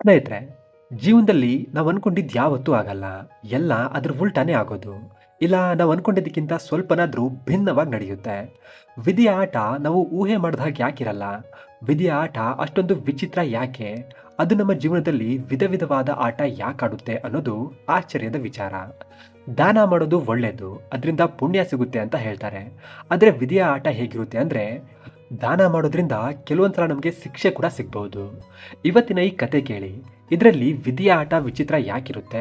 ಸ್ನೇಹಿತರೆ, ಜೀವನದಲ್ಲಿ ನಾವು ಅನ್ಕೊಂಡಿದ್ದು ಯಾವತ್ತೂ ಆಗಲ್ಲ. ಎಲ್ಲ ಅದ್ರ ಉಲ್ಟಾನೇ ಆಗೋದು. ಇಲ್ಲ ನಾವು ಅನ್ಕೊಂಡಿದ್ದಕ್ಕಿಂತ ಸ್ವಲ್ಪನಾದ್ರೂ ಭಿನ್ನವಾಗಿ ನಡೆಯುತ್ತೆ. ವಿಧಿಯ ಆಟ ನಾವು ಊಹೆ ಮಾಡಿದ ಹಾಗೆ ಯಾಕಿರಲ್ಲ? ವಿಧಿಯ ಆಟ ಅಷ್ಟೊಂದು ವಿಚಿತ್ರ ಯಾಕೆ? ಅದು ನಮ್ಮ ಜೀವನದಲ್ಲಿ ವಿಧ ವಿಧವಾದ ಆಟ ಯಾಕಾಡುತ್ತೆ ಅನ್ನೋದು ಆಶ್ಚರ್ಯದ ವಿಚಾರ. ದಾನ ಮಾಡೋದು ಒಳ್ಳೇದು, ಅದರಿಂದ ಪುಣ್ಯ ಸಿಗುತ್ತೆ ಅಂತ ಹೇಳ್ತಾರೆ. ಆದರೆ ವಿಧಿಯ ಆಟ ಹೇಗಿರುತ್ತೆ ಅಂದ್ರೆ, ದಾನ ಮಾಡೋದ್ರಿಂದ ಕೆಲವೊಂದ್ಸಲ ನಮಗೆ ಶಿಕ್ಷೆ ಕೂಡ ಸಿಗ್ಬಹುದು. ಇವತ್ತಿನ ಈ ಕತೆ ಕೇಳಿ, ಇದರಲ್ಲಿ ವಿಧಿಯ ಆಟ ವಿಚಿತ್ರ ಯಾಕಿರುತ್ತೆ?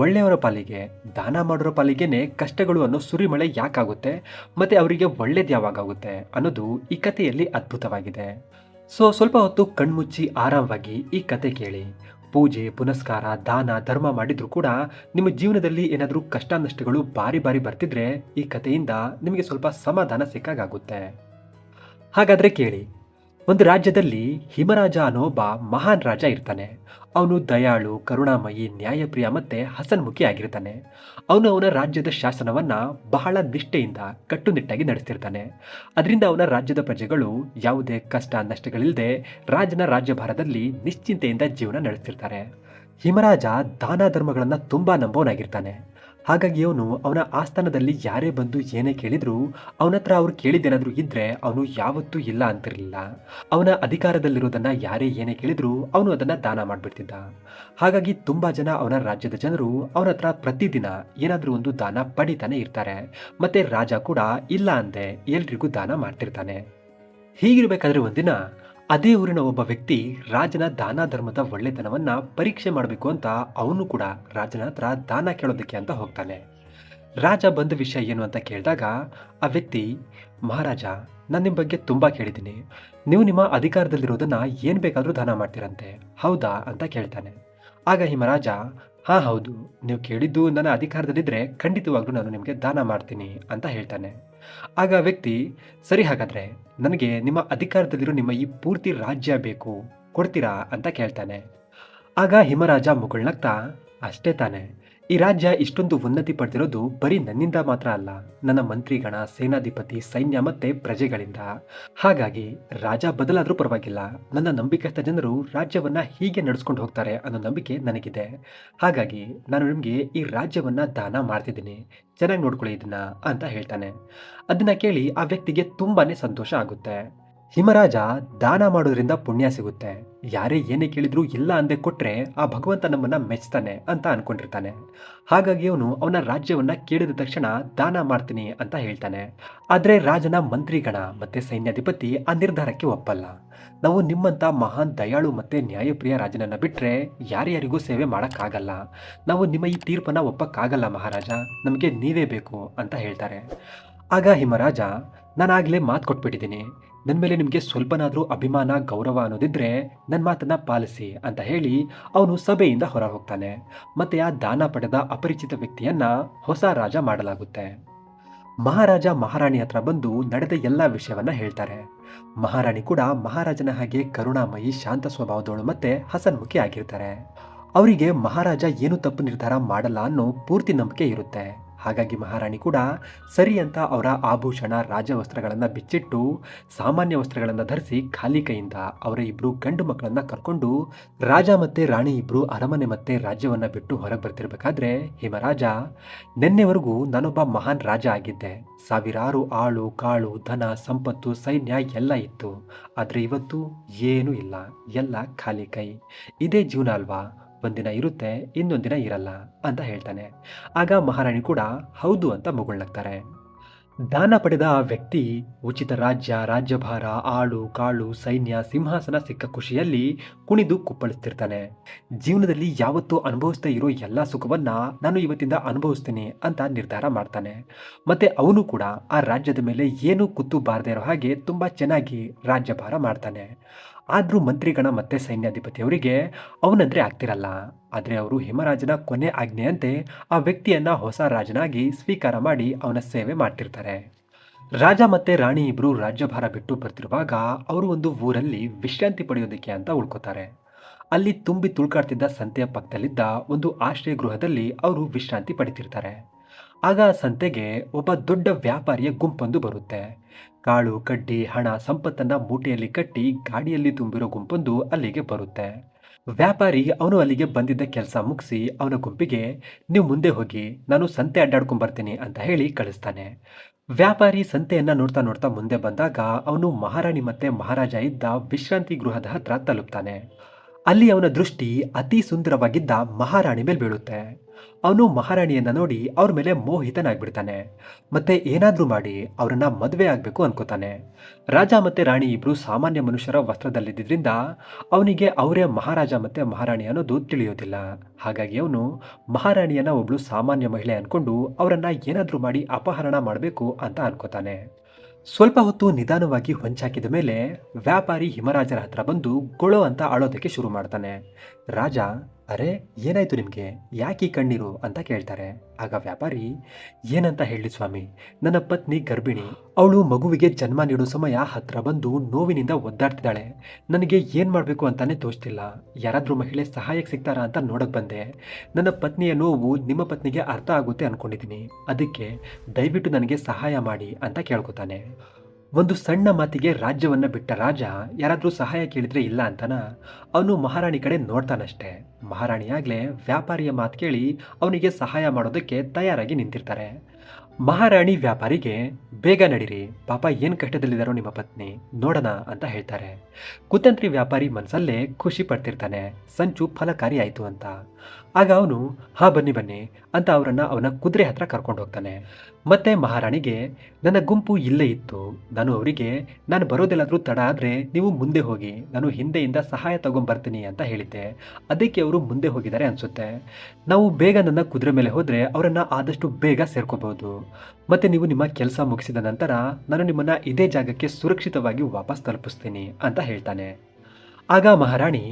ಒಳ್ಳೆಯವರ ಪಾಲಿಗೆ, ದಾನ ಮಾಡೋರ ಪಾಲಿಗೆನೆ ಕಷ್ಟಗಳು ಅನ್ನೋ ಸುರಿಮಳೆ ಯಾಕಾಗುತ್ತೆ? ಮತ್ತೆ ಅವರಿಗೆ ಒಳ್ಳೇದು ಯಾವಾಗುತ್ತೆ ಅನ್ನೋದು ಈ ಕಥೆಯಲ್ಲಿ ಅದ್ಭುತವಾಗಿದೆ. ಸ್ವಲ್ಪ ಹೊತ್ತು ಕಣ್ಮುಚ್ಚಿ ಆರಾಮವಾಗಿ ಈ ಕತೆ ಕೇಳಿ. ಪೂಜೆ ಪುನಸ್ಕಾರ ದಾನ ಧರ್ಮ ಮಾಡಿದ್ರು ಕೂಡ ನಿಮ್ಮ ಜೀವನದಲ್ಲಿ ಏನಾದರೂ ಕಷ್ಟ ನಷ್ಟಗಳು ಬಾರಿ ಬಾರಿ ಬರ್ತಿದ್ರೆ ಈ ಕಥೆಯಿಂದ ನಿಮಗೆ ಸ್ವಲ್ಪ ಸಮಾಧಾನ ಸಿಕ್ಕಾಗುತ್ತೆ. ಹಾಗಾದ್ರೆ ಕೇಳಿ. ಒಂದು ರಾಜ್ಯದಲ್ಲಿ ಹಿಮರಾಜ ಅನ್ನೋ ಒಬ್ಬ ಮಹಾನ್ ರಾಜ ಇರ್ತಾನೆ. ಅವನು ದಯಾಳು, ಕರುಣಾಮಯಿ, ನ್ಯಾಯಪ್ರಿಯ ಮತ್ತೆ ಹಸನ್ಮುಖಿ ಆಗಿರ್ತಾನೆ. ಅವನು ಅವನ ರಾಜ್ಯದ ಶಾಸನವನ್ನ ಬಹಳ ನಿಷ್ಠೆಯಿಂದ ಕಟ್ಟುನಿಟ್ಟಾಗಿ ನಡೆಸ್ತಿರ್ತಾನೆ. ಅದರಿಂದ ಅವನ ರಾಜ್ಯದ ಪ್ರಜೆಗಳು ಯಾವುದೇ ಕಷ್ಟ ನಷ್ಟಗಳಿಲ್ಲದೆ ರಾಜನ ರಾಜ್ಯಭಾರದಲ್ಲಿ ನಿಶ್ಚಿಂತೆಯಿಂದ ಜೀವನ ನಡೆಸ್ತಿರ್ತಾರೆ. ಹಿಮರಾಜ ದಾನ ಧರ್ಮಗಳನ್ನ ತುಂಬಾ ನಂಬೋನಾಗಿರ್ತಾನೆ. ಹಾಗಾಗಿ ಅವನು ಅವನ ಆಸ್ಥಾನದಲ್ಲಿ ಯಾರೇ ಬಂದು ಏನೇ ಕೇಳಿದ್ರು ಅವನ ಹತ್ರ ಅವ್ರು ಕೇಳಿದ್ದೇನಾದ್ರೂ ಇದ್ರೆ ಅವನು ಯಾವತ್ತೂ ಇಲ್ಲ ಅಂತಿರಲಿಲ್ಲ. ಅವನ ಅಧಿಕಾರದಲ್ಲಿರೋದನ್ನ ಯಾರೇ ಏನೇ ಕೇಳಿದ್ರು ಅವನು ಅದನ್ನ ದಾನ ಮಾಡ್ಬಿಡ್ತಿದ್ದ. ಹಾಗಾಗಿ ತುಂಬಾ ಜನ ಅವನ ರಾಜ್ಯದ ಜನರು ಅವನ ಹತ್ರ ಪ್ರತಿದಿನ ಏನಾದ್ರೂ ಒಂದು ದಾನ ಪಡಿತಾನೆ ಇರ್ತಾರೆ. ಮತ್ತೆ ರಾಜ ಕೂಡ ಇಲ್ಲ ಅಂದೆ ಎಲ್ರಿಗೂ ದಾನ ಮಾಡ್ತಿರ್ತಾನೆ. ಹೀಗಿರ್ಬೇಕಾದ್ರೆ ಒಂದಿನ ಅದೇ ಊರಿನ ಒಬ್ಬ ವ್ಯಕ್ತಿ ರಾಜನ ದಾನ ಧರ್ಮದ ಒಳ್ಳೆತನವನ್ನ ಪರೀಕ್ಷೆ ಮಾಡಬೇಕು ಅಂತ ಅವನು ಕೂಡ ರಾಜನ ಹತ್ರ ದಾನ ಕೇಳೋದಕ್ಕೆ ಅಂತ ಹೋಗ್ತಾನೆ. ರಾಜ ಬಂದ ವಿಷಯ ಏನು ಅಂತ ಕೇಳಿದಾಗ ಆ ವ್ಯಕ್ತಿ, ಮಹಾರಾಜ, ನಾನು ನಿಮ್ಮ ಬಗ್ಗೆ ತುಂಬಾ ಕೇಳಿದ್ದೀನಿ. ನೀವು ನಿಮ್ಮ ಅಧಿಕಾರದಲ್ಲಿರೋದನ್ನ ಏನ್ ಬೇಕಾದ್ರೂ ದಾನ ಮಾಡ್ತೀರಂತೆ, ಹೌದಾ ಅಂತ ಕೇಳ್ತಾನೆ. ಆಗ ಹಿಮರಾಜ, ಹಾ ಹೌದು, ನೀವು ಕೇಳಿದ್ದು ನನ್ನ ಅಧಿಕಾರದಲ್ಲಿದ್ರೆ ಖಂಡಿತವಾಗ್ಲೂ ನಾನು ನಿಮಗೆ ದಾನ ಮಾಡ್ತೀನಿ ಅಂತ ಹೇಳ್ತಾನೆ. ಆಗ ಆ ವ್ಯಕ್ತಿ, ಸರಿ ಹಾಗಾದ್ರೆ ನನಗೆ ನಿಮ್ಮ ಅಧಿಕಾರದಲ್ಲಿರೋ ನಿಮ್ಮ ಈ ಪೂರ್ತಿ ರಾಜ್ಯ ಬೇಕು, ಕೊಡ್ತೀರಾ ಅಂತ ಕೇಳ್ತಾನೆ. ಆಗ ಹಿಮರಾಜ ಮುಗುಳ್ನಗ್ತಾ, ಅಷ್ಟೇ ತಾನೆ, ಈ ರಾಜ್ಯ ಇಷ್ಟೊಂದು ಉನ್ನತಿ ಪಡೆದಿರೋದು ಬರೀ ನನ್ನಿಂದ ಮಾತ್ರ ಅಲ್ಲ, ನನ್ನ ಮಂತ್ರಿಗಣ, ಸೇನಾಧಿಪತಿ, ಸೈನ್ಯ ಮತ್ತೆ ಪ್ರಜೆಗಳಿಂದ. ಹಾಗಾಗಿ ರಾಜ ಬದಲಾದ್ರೂ ಪರವಾಗಿಲ್ಲ, ನನ್ನ ನಂಬಿಕಸ್ಥ ಜನರು ರಾಜ್ಯವನ್ನ ಹೀಗೆ ನಡೆಸ್ಕೊಂಡು ಹೋಗ್ತಾರೆ ಅನ್ನೋ ನಂಬಿಕೆ ನನಗಿದೆ. ಹಾಗಾಗಿ ನಾನು ನಿಮಗೆ ಈ ರಾಜ್ಯವನ್ನ ದಾನ ಮಾಡ್ತಿದ್ದೀನಿ, ಚೆನ್ನಾಗಿ ನೋಡ್ಕೊಳ್ಳಿ ಇದನ್ನ ಅಂತ ಹೇಳ್ತಾನೆ. ಅದನ್ನ ಕೇಳಿ ಆ ವ್ಯಕ್ತಿಗೆ ತುಂಬಾನೇ ಸಂತೋಷ ಆಗುತ್ತೆ. ಹಿಮರಾಜ ದಾನ ಮಾಡೋದ್ರಿಂದ ಪುಣ್ಯ ಸಿಗುತ್ತೆ, ಯಾರೇ ಏನೇ ಕೇಳಿದ್ರು ಇಲ್ಲ ಅಂದೆ ಕೊಟ್ರೆ ಆ ಭಗವಂತ ನಮ್ಮನ್ನ ಮೆಚ್ತಾನೆ ಅಂತ ಅನ್ಕೊಂಡಿರ್ತಾನೆ. ಹಾಗಾಗಿ ಅವನು ಅವನ ರಾಜ್ಯವನ್ನ ಕೇಳಿದ ತಕ್ಷಣ ದಾನ ಮಾಡ್ತೀನಿ ಅಂತ ಹೇಳ್ತಾನೆ. ಆದ್ರೆ ರಾಜನ ಮಂತ್ರಿಗಣ ಮತ್ತೆ ಸೈನ್ಯಾಧಿಪತಿ ಆ ನಿರ್ಧಾರಕ್ಕೆ ಒಪ್ಪಲ್ಲ. ನಾವು ನಿಮ್ಮಂತ ಮಹಾನ್ ದಯಾಳು ಮತ್ತೆ ನ್ಯಾಯಪ್ರಿಯ ರಾಜನನ್ನ ಬಿಟ್ರೆ ಯಾರ್ಯಾರಿಗೂ ಸೇವೆ ಮಾಡಕ್ಕಾಗಲ್ಲ, ನಾವು ನಿಮ್ಮ ಈ ತೀರ್ಪನ್ನ ಒಪ್ಪಕ್ಕಾಗಲ್ಲ ಮಹಾರಾಜ, ನಮಗೆ ನೀವೇ ಬೇಕು ಅಂತ ಹೇಳ್ತಾರೆ. ಆಗ ಹಿಮರಾಜ, ನಾನಾಗ್ಲೇ ಮಾತು ಕೊಟ್ಬಿಟ್ಟಿದ್ದೀನಿ, ನನ್ನ ಮೇಲೆ ನಿಮಗೆ ಸ್ವಲ್ಪನಾದ್ರೂ ಅಭಿಮಾನ ಗೌರವ ಅನ್ನೋದಿದ್ರೆ ನನ್ನ ಮಾತನ್ನ ಪಾಲಿಸಿ ಅಂತ ಹೇಳಿ ಅವನು ಸಭೆಯಿಂದ ಹೊರ ಹೋಗ್ತಾನೆ. ಮತ್ತೆ ಆ ದಾನ ಪಡೆದ ಅಪರಿಚಿತ ವ್ಯಕ್ತಿಯನ್ನ ಹೊಸ ರಾಜ ಮಾಡಲಾಗುತ್ತೆ. ಮಹಾರಾಜ ಮಹಾರಾಣಿ ಹತ್ರ ಬಂದು ನಡೆದ ಎಲ್ಲಾ ವಿಷಯವನ್ನ ಹೇಳ್ತಾರೆ. ಮಹಾರಾಣಿ ಕೂಡ ಮಹಾರಾಜನ ಹಾಗೆ ಕರುಣಾಮಯಿ, ಶಾಂತ ಸ್ವಭಾವದವಳು ಮತ್ತೆ ಹಸನ್ಮುಖಿ ಆಗಿರ್ತಾರೆ. ಅವರಿಗೆ ಮಹಾರಾಜ ಏನು ತಪ್ಪು ನಿರ್ಧಾರ ಮಾಡಲ್ಲ ಅನ್ನೋ ಪೂರ್ತಿ ನಂಬಿಕೆ ಇರುತ್ತೆ. ಹಾಗಾಗಿ ಮಹಾರಾಣಿ ಕೂಡ ಸರಿ ಅಂತ ಅವರ ಆಭೂಷಣ ರಾಜವಸ್ತ್ರಗಳನ್ನು ಬಿಚ್ಚಿಟ್ಟು ಸಾಮಾನ್ಯ ವಸ್ತ್ರಗಳನ್ನು ಧರಿಸಿ ಖಾಲಿ ಕೈಯಿಂದ ಅವರ ಇಬ್ರು ಗಂಡು ಮಕ್ಕಳನ್ನ ಕರ್ಕೊಂಡು ರಾಜ ಮತ್ತೆ ರಾಣಿ ಇಬ್ರು ಅರಮನೆ ಮತ್ತೆ ರಾಜ್ಯವನ್ನ ಬಿಟ್ಟು ಹೊರಗೆ ಬರ್ತಿರ್ಬೇಕಾದ್ರೆ ಹಿಮರಾಜ, ನಿನ್ನೆವರೆಗೂ ನಾನೊಬ್ಬ ಮಹಾನ್ ರಾಜ ಆಗಿದ್ದೆ, ಸಾವಿರಾರು ಆಳು ಕಾಳು ಧನ ಸಂಪತ್ತು ಸೈನ್ಯ ಎಲ್ಲ ಇತ್ತು. ಆದ್ರೆ ಇವತ್ತು ಏನೂ ಇಲ್ಲ, ಎಲ್ಲ ಖಾಲಿ ಕೈ. ಇದೇ ಜೀವನ ಅಲ್ವಾ, ಒಂದಿನ ಇರುತ್ತೆ ಇನ್ನೊಂದಿನ ಇರಲ್ಲ ಅಂತ ಹೇಳ್ತಾನೆ. ಆಗ ಮಹಾರಾಣಿ ಕೂಡ ಹೌದು ಅಂತ ಮುಗುಳ್ನಗ್ತಾರೆ. ದಾನ ಪಡೆದ ಆ ವ್ಯಕ್ತಿ ಉಚಿತ ರಾಜ್ಯ, ರಾಜ್ಯಭಾರ, ಆಳು ಕಾಳು ಸೈನ್ಯ ಸಿಂಹಾಸನ ಸಿಕ್ಕ ಖುಷಿಯಲ್ಲಿ ಕುಣಿದು ಕುಪ್ಪಳಿಸ್ತಿರ್ತಾನೆ. ಜೀವನದಲ್ಲಿ ಯಾವತ್ತೂ ಅನುಭವಿಸ್ತಾ ಇರೋ ಎಲ್ಲ ಸುಖವನ್ನ ನಾನು ಇವತ್ತಿಂದ ಅನುಭವಿಸ್ತೀನಿ ಅಂತ ನಿರ್ಧಾರ ಮಾಡ್ತಾನೆ. ಮತ್ತೆ ಅವನು ಕೂಡ ಆ ರಾಜ್ಯದ ಮೇಲೆ ಏನೂ ಕುತ್ತು ಬಾರದೇ ಇರೋ ಹಾಗೆ ತುಂಬಾ ಚೆನ್ನಾಗಿ ರಾಜ್ಯಭಾರ ಮಾಡ್ತಾನೆ. ಆದ್ರೂ ಮಂತ್ರಿಗಣ ಮತ್ತೆ ಸೈನ್ಯಾಧಿಪತಿಯವರಿಗೆ ಅವನಂದ್ರೆ ಆಗ್ತಿರಲ್ಲ. ಆದ್ರೆ ಅವರು ಹಿಮರಾಜನ ಕೊನೆ ಆಜ್ಞೆಯಂತೆ ಆ ವ್ಯಕ್ತಿಯನ್ನ ಹೊಸ ರಾಜನಾಗಿ ಸ್ವೀಕಾರ ಮಾಡಿ ಅವನ ಸೇವೆ ಮಾಡ್ತಿರ್ತಾರೆ. ರಾಜ ಮತ್ತೆ ರಾಣಿ ಇಬ್ರು ರಾಜ್ಯಭಾರ ಬಿಟ್ಟು ಬರ್ತಿರುವಾಗ ಅವರು ಒಂದು ಊರಲ್ಲಿ ವಿಶ್ರಾಂತಿ ಪಡೆಯೋದಕ್ಕೆ ಅಂತ ಉಳ್ಕೋತಾರೆ. ಅಲ್ಲಿ ತುಂಬಿ ತುಳ್ಕಾಡ್ತಿದ್ದ ಸಂತೆಯ ಪಕ್ಕದಲ್ಲಿದ್ದ ಒಂದು ಆಶ್ರಯ ಗೃಹದಲ್ಲಿ ಅವರು ವಿಶ್ರಾಂತಿ ಪಡಿತಿರ್ತಾರೆ. ಆಗ ಆ ಸಂತೆಗೆ ಒಬ್ಬ ದೊಡ್ಡ ವ್ಯಾಪಾರಿಯ ಗುಂಪೊಂದು ಬರುತ್ತೆ. ಕಾಳು ಕಡ್ಡಿ ಹಣ ಸಂಪತ್ತನ್ನ ಮೂಟೆಯಲ್ಲಿ ಕಟ್ಟಿ ಗಾಡಿಯಲ್ಲಿ ತುಂಬಿರೋ ಗುಂಪೊಂದು ಅಲ್ಲಿಗೆ ಬರುತ್ತೆ. ವ್ಯಾಪಾರಿ ಅವನು ಅಲ್ಲಿಗೆ ಬಂದಿದ್ದ ಕೆಲಸ ಮುಗಿಸಿ ಅವನ ಗುಂಪಿಗೆ ನೀವು ಮುಂದೆ ಹೋಗಿ ನಾನು ಸಂತೆ ಅಡ್ಡಾಡ್ಕೊಂಡ್ ಬರ್ತೀನಿ ಅಂತ ಹೇಳಿ ಕಳಿಸ್ತಾನೆ. ವ್ಯಾಪಾರಿ ಸಂತೆಯನ್ನ ನೋಡ್ತಾ ನೋಡ್ತಾ ಮುಂದೆ ಬಂದಾಗ ಅವನು ಮಹಾರಾಣಿ ಮತ್ತೆ ಮಹಾರಾಜ ಇದ್ದ ವಿಶ್ರಾಂತಿ ಗೃಹದ ಹತ್ರ ತಲುಪ್ತಾನೆ. ಅಲ್ಲಿ ಅವನ ದೃಷ್ಟಿ ಅತಿ ಸುಂದರವಾಗಿದ್ದ ಮಹಾರಾಣಿ ಮೇಲೆ ಬೀಳುತ್ತೆ. ಅವನು ಮಹಾರಾಣಿಯನ್ನ ನೋಡಿ ಅವ್ರ ಮೇಲೆ ಮೋಹಿತನಾಗ್ಬಿಡ್ತಾನೆ. ಮತ್ತೆ ಏನಾದ್ರೂ ಮಾಡಿ ಅವ್ರನ್ನ ಮದುವೆ ಆಗ್ಬೇಕು ಅನ್ಕೋತಾನೆ. ರಾಜ ಮತ್ತೆ ರಾಣಿ ಇಬ್ರು ಸಾಮಾನ್ಯ ಮನುಷ್ಯರ ವಸ್ತ್ರದಲ್ಲಿದ್ದರಿಂದ ಅವನಿಗೆ ಅವರೇ ಮಹಾರಾಜ ಮತ್ತೆ ಮಹಾರಾಣಿ ಅನ್ನೋದು ತಿಳಿಯೋದಿಲ್ಲ. ಹಾಗಾಗಿ ಅವನು ಮಹಾರಾಣಿಯನ್ನ ಒಬ್ಳು ಸಾಮಾನ್ಯ ಮಹಿಳೆ ಅನ್ಕೊಂಡು ಅವರನ್ನ ಏನಾದ್ರೂ ಮಾಡಿ ಅಪಹರಣ ಮಾಡಬೇಕು ಅಂತ ಅನ್ಕೋತಾನೆ. ಸ್ವಲ್ಪ ಹೊತ್ತು ನಿಧಾನವಾಗಿ ಹೊಂಚಾಕಿದ ಮೇಲೆ ವ್ಯಾಪಾರಿ ಹಿಮರಾಜರ ಹತ್ರ ಬಂದು ಗೊಳೋ ಅಂತ ಅಳೋದಕ್ಕೆ ಶುರು ಮಾಡ್ತಾನೆ. ರಾಜ, ಅರೆ ಏನಾಯ್ತು ನಿಮ್ಗೆ, ಯಾಕೆ ಈ ಕಣ್ಣೀರು ಅಂತ ಕೇಳ್ತಾರೆ. ಆಗ ವ್ಯಾಪಾರಿ, ಏನಂತ ಹೇಳಿ ಸ್ವಾಮಿ, ನನ್ನ ಪತ್ನಿ ಗರ್ಭಿಣಿ, ಅವಳು ಮಗುವಿಗೆ ಜನ್ಮ ನೀಡೋ ಸಮಯ ಹತ್ರ ಬಂದು ನೋವಿನಿಂದ ಒದ್ದಾಡ್ತಿದ್ದಾಳೆ. ನನಗೆ ಏನ್ ಮಾಡ್ಬೇಕು ಅಂತಾನೆ ತೋಚ್ತಿಲ್ಲ. ಯಾರಾದ್ರೂ ಮಹಿಳೆ ಸಹಾಯಕ್ಕೆ ಸಿಗ್ತಾರಾ ಅಂತ ನೋಡಕ್ ಬಂದೆ. ನನ್ನ ಪತ್ನಿಯ ನೋವು ನಿಮ್ಮ ಪತ್ನಿಗೆ ಅರ್ಥ ಆಗುತ್ತೆ ಅನ್ಕೊಂಡಿದ್ದೀನಿ. ಅದಕ್ಕೆ ದಯವಿಟ್ಟು ನನಗೆ ಸಹಾಯ ಮಾಡಿ ಅಂತ ಕೇಳ್ಕೊತಾನೆ. ಒಂದು ಸಣ್ಣ ಮಾತಿಗೆ ರಾಜ್ಯವನ್ನ ಬಿಟ್ಟ ರಾಜ ಯಾರಾದ್ರೂ ಸಹಾಯ ಕೇಳಿದ್ರೆ ಇಲ್ಲ ಅಂತನ. ಅವನು ಮಹಾರಾಣಿ ಕಡೆ ನೋಡ್ತಾನಷ್ಟೆ. ಮಹಾರಾಣಿಯಾಗ್ಲೇ ವ್ಯಾಪಾರಿಯ ಮಾತು ಕೇಳಿ ಅವನಿಗೆ ಸಹಾಯ ಮಾಡೋದಕ್ಕೆ ತಯಾರಾಗಿ ನಿಂತಿರ್ತಾರೆ. ಮಹಾರಾಣಿ ವ್ಯಾಪಾರಿಗೆ, ಬೇಗ ನಡೀರಿ, ಪಾಪ ಏನ್ ಕಷ್ಟದಲ್ಲಿದ್ದಾರೋ ನಿಮ್ಮ ಪತ್ನಿ, ನೋಡೋಣ ಅಂತ ಹೇಳ್ತಾರೆ. ಕುತಂತ್ರಿ ವ್ಯಾಪಾರಿ ಮನಸ್ಸಲ್ಲೇ ಖುಷಿ ಪಡ್ತಿರ್ತಾನೆ, ಸಂಚು ಫಲಕಾರಿ ಆಯ್ತು ಅಂತ. ಆಗ ಅವನು, ಹಾ ಬನ್ನಿ ಬನ್ನಿ ಅಂತ ಅವರನ್ನ ಅವನ ಕುದುರೆ ಹತ್ರ ಕರ್ಕೊಂಡು ಹೋಗ್ತಾನೆ. ಮತ್ತೆ ಮಹಾರಾಣಿಗೆ, ನನ್ನ ಗುಂಪು ಇಲ್ಲೇ ಇತ್ತು, ನಾನು ಬರೋದೆಲ್ಲಾದ್ರೂ ತಡ ಆದ್ರೆ ನೀವು ಮುಂದೆ ಹೋಗಿ, ನಾನು ಹಿಂದೆಯಿಂದ ಸಹಾಯ ತಗೊಂಡ್ಬರ್ತೀನಿ ಅಂತ ಹೇಳಿದ್ದೆ. ಅದಕ್ಕೆ ಅವರು ಮುಂದೆ ಹೋಗಿದ್ದಾರೆ ಅನ್ಸುತ್ತೆ. ನಾವು ಬೇಗ ನನ್ನ ಕುದುರೆ ಮೇಲೆ ಹೋದ್ರೆ ಅವರನ್ನ ಆದಷ್ಟು ಬೇಗ ಸೇರ್ಕೋಬಹುದು. ಮತ್ತೆ ನೀವು ನಿಮ್ಮ ಕೆಲಸ ಮುಗಿಸಿದ ನಂತರ ನಾನು ನಿಮ್ಮನ್ನ ಇದೇ ಜಾಗಕ್ಕೆ ಸುರಕ್ಷಿತವಾಗಿ ವಾಪಸ್ ತಲುಪಿಸ್ತೀನಿ ಅಂತ ಹೇಳ್ತಾನೆ. ಆಗ ಮಹಾರಾಣಿ,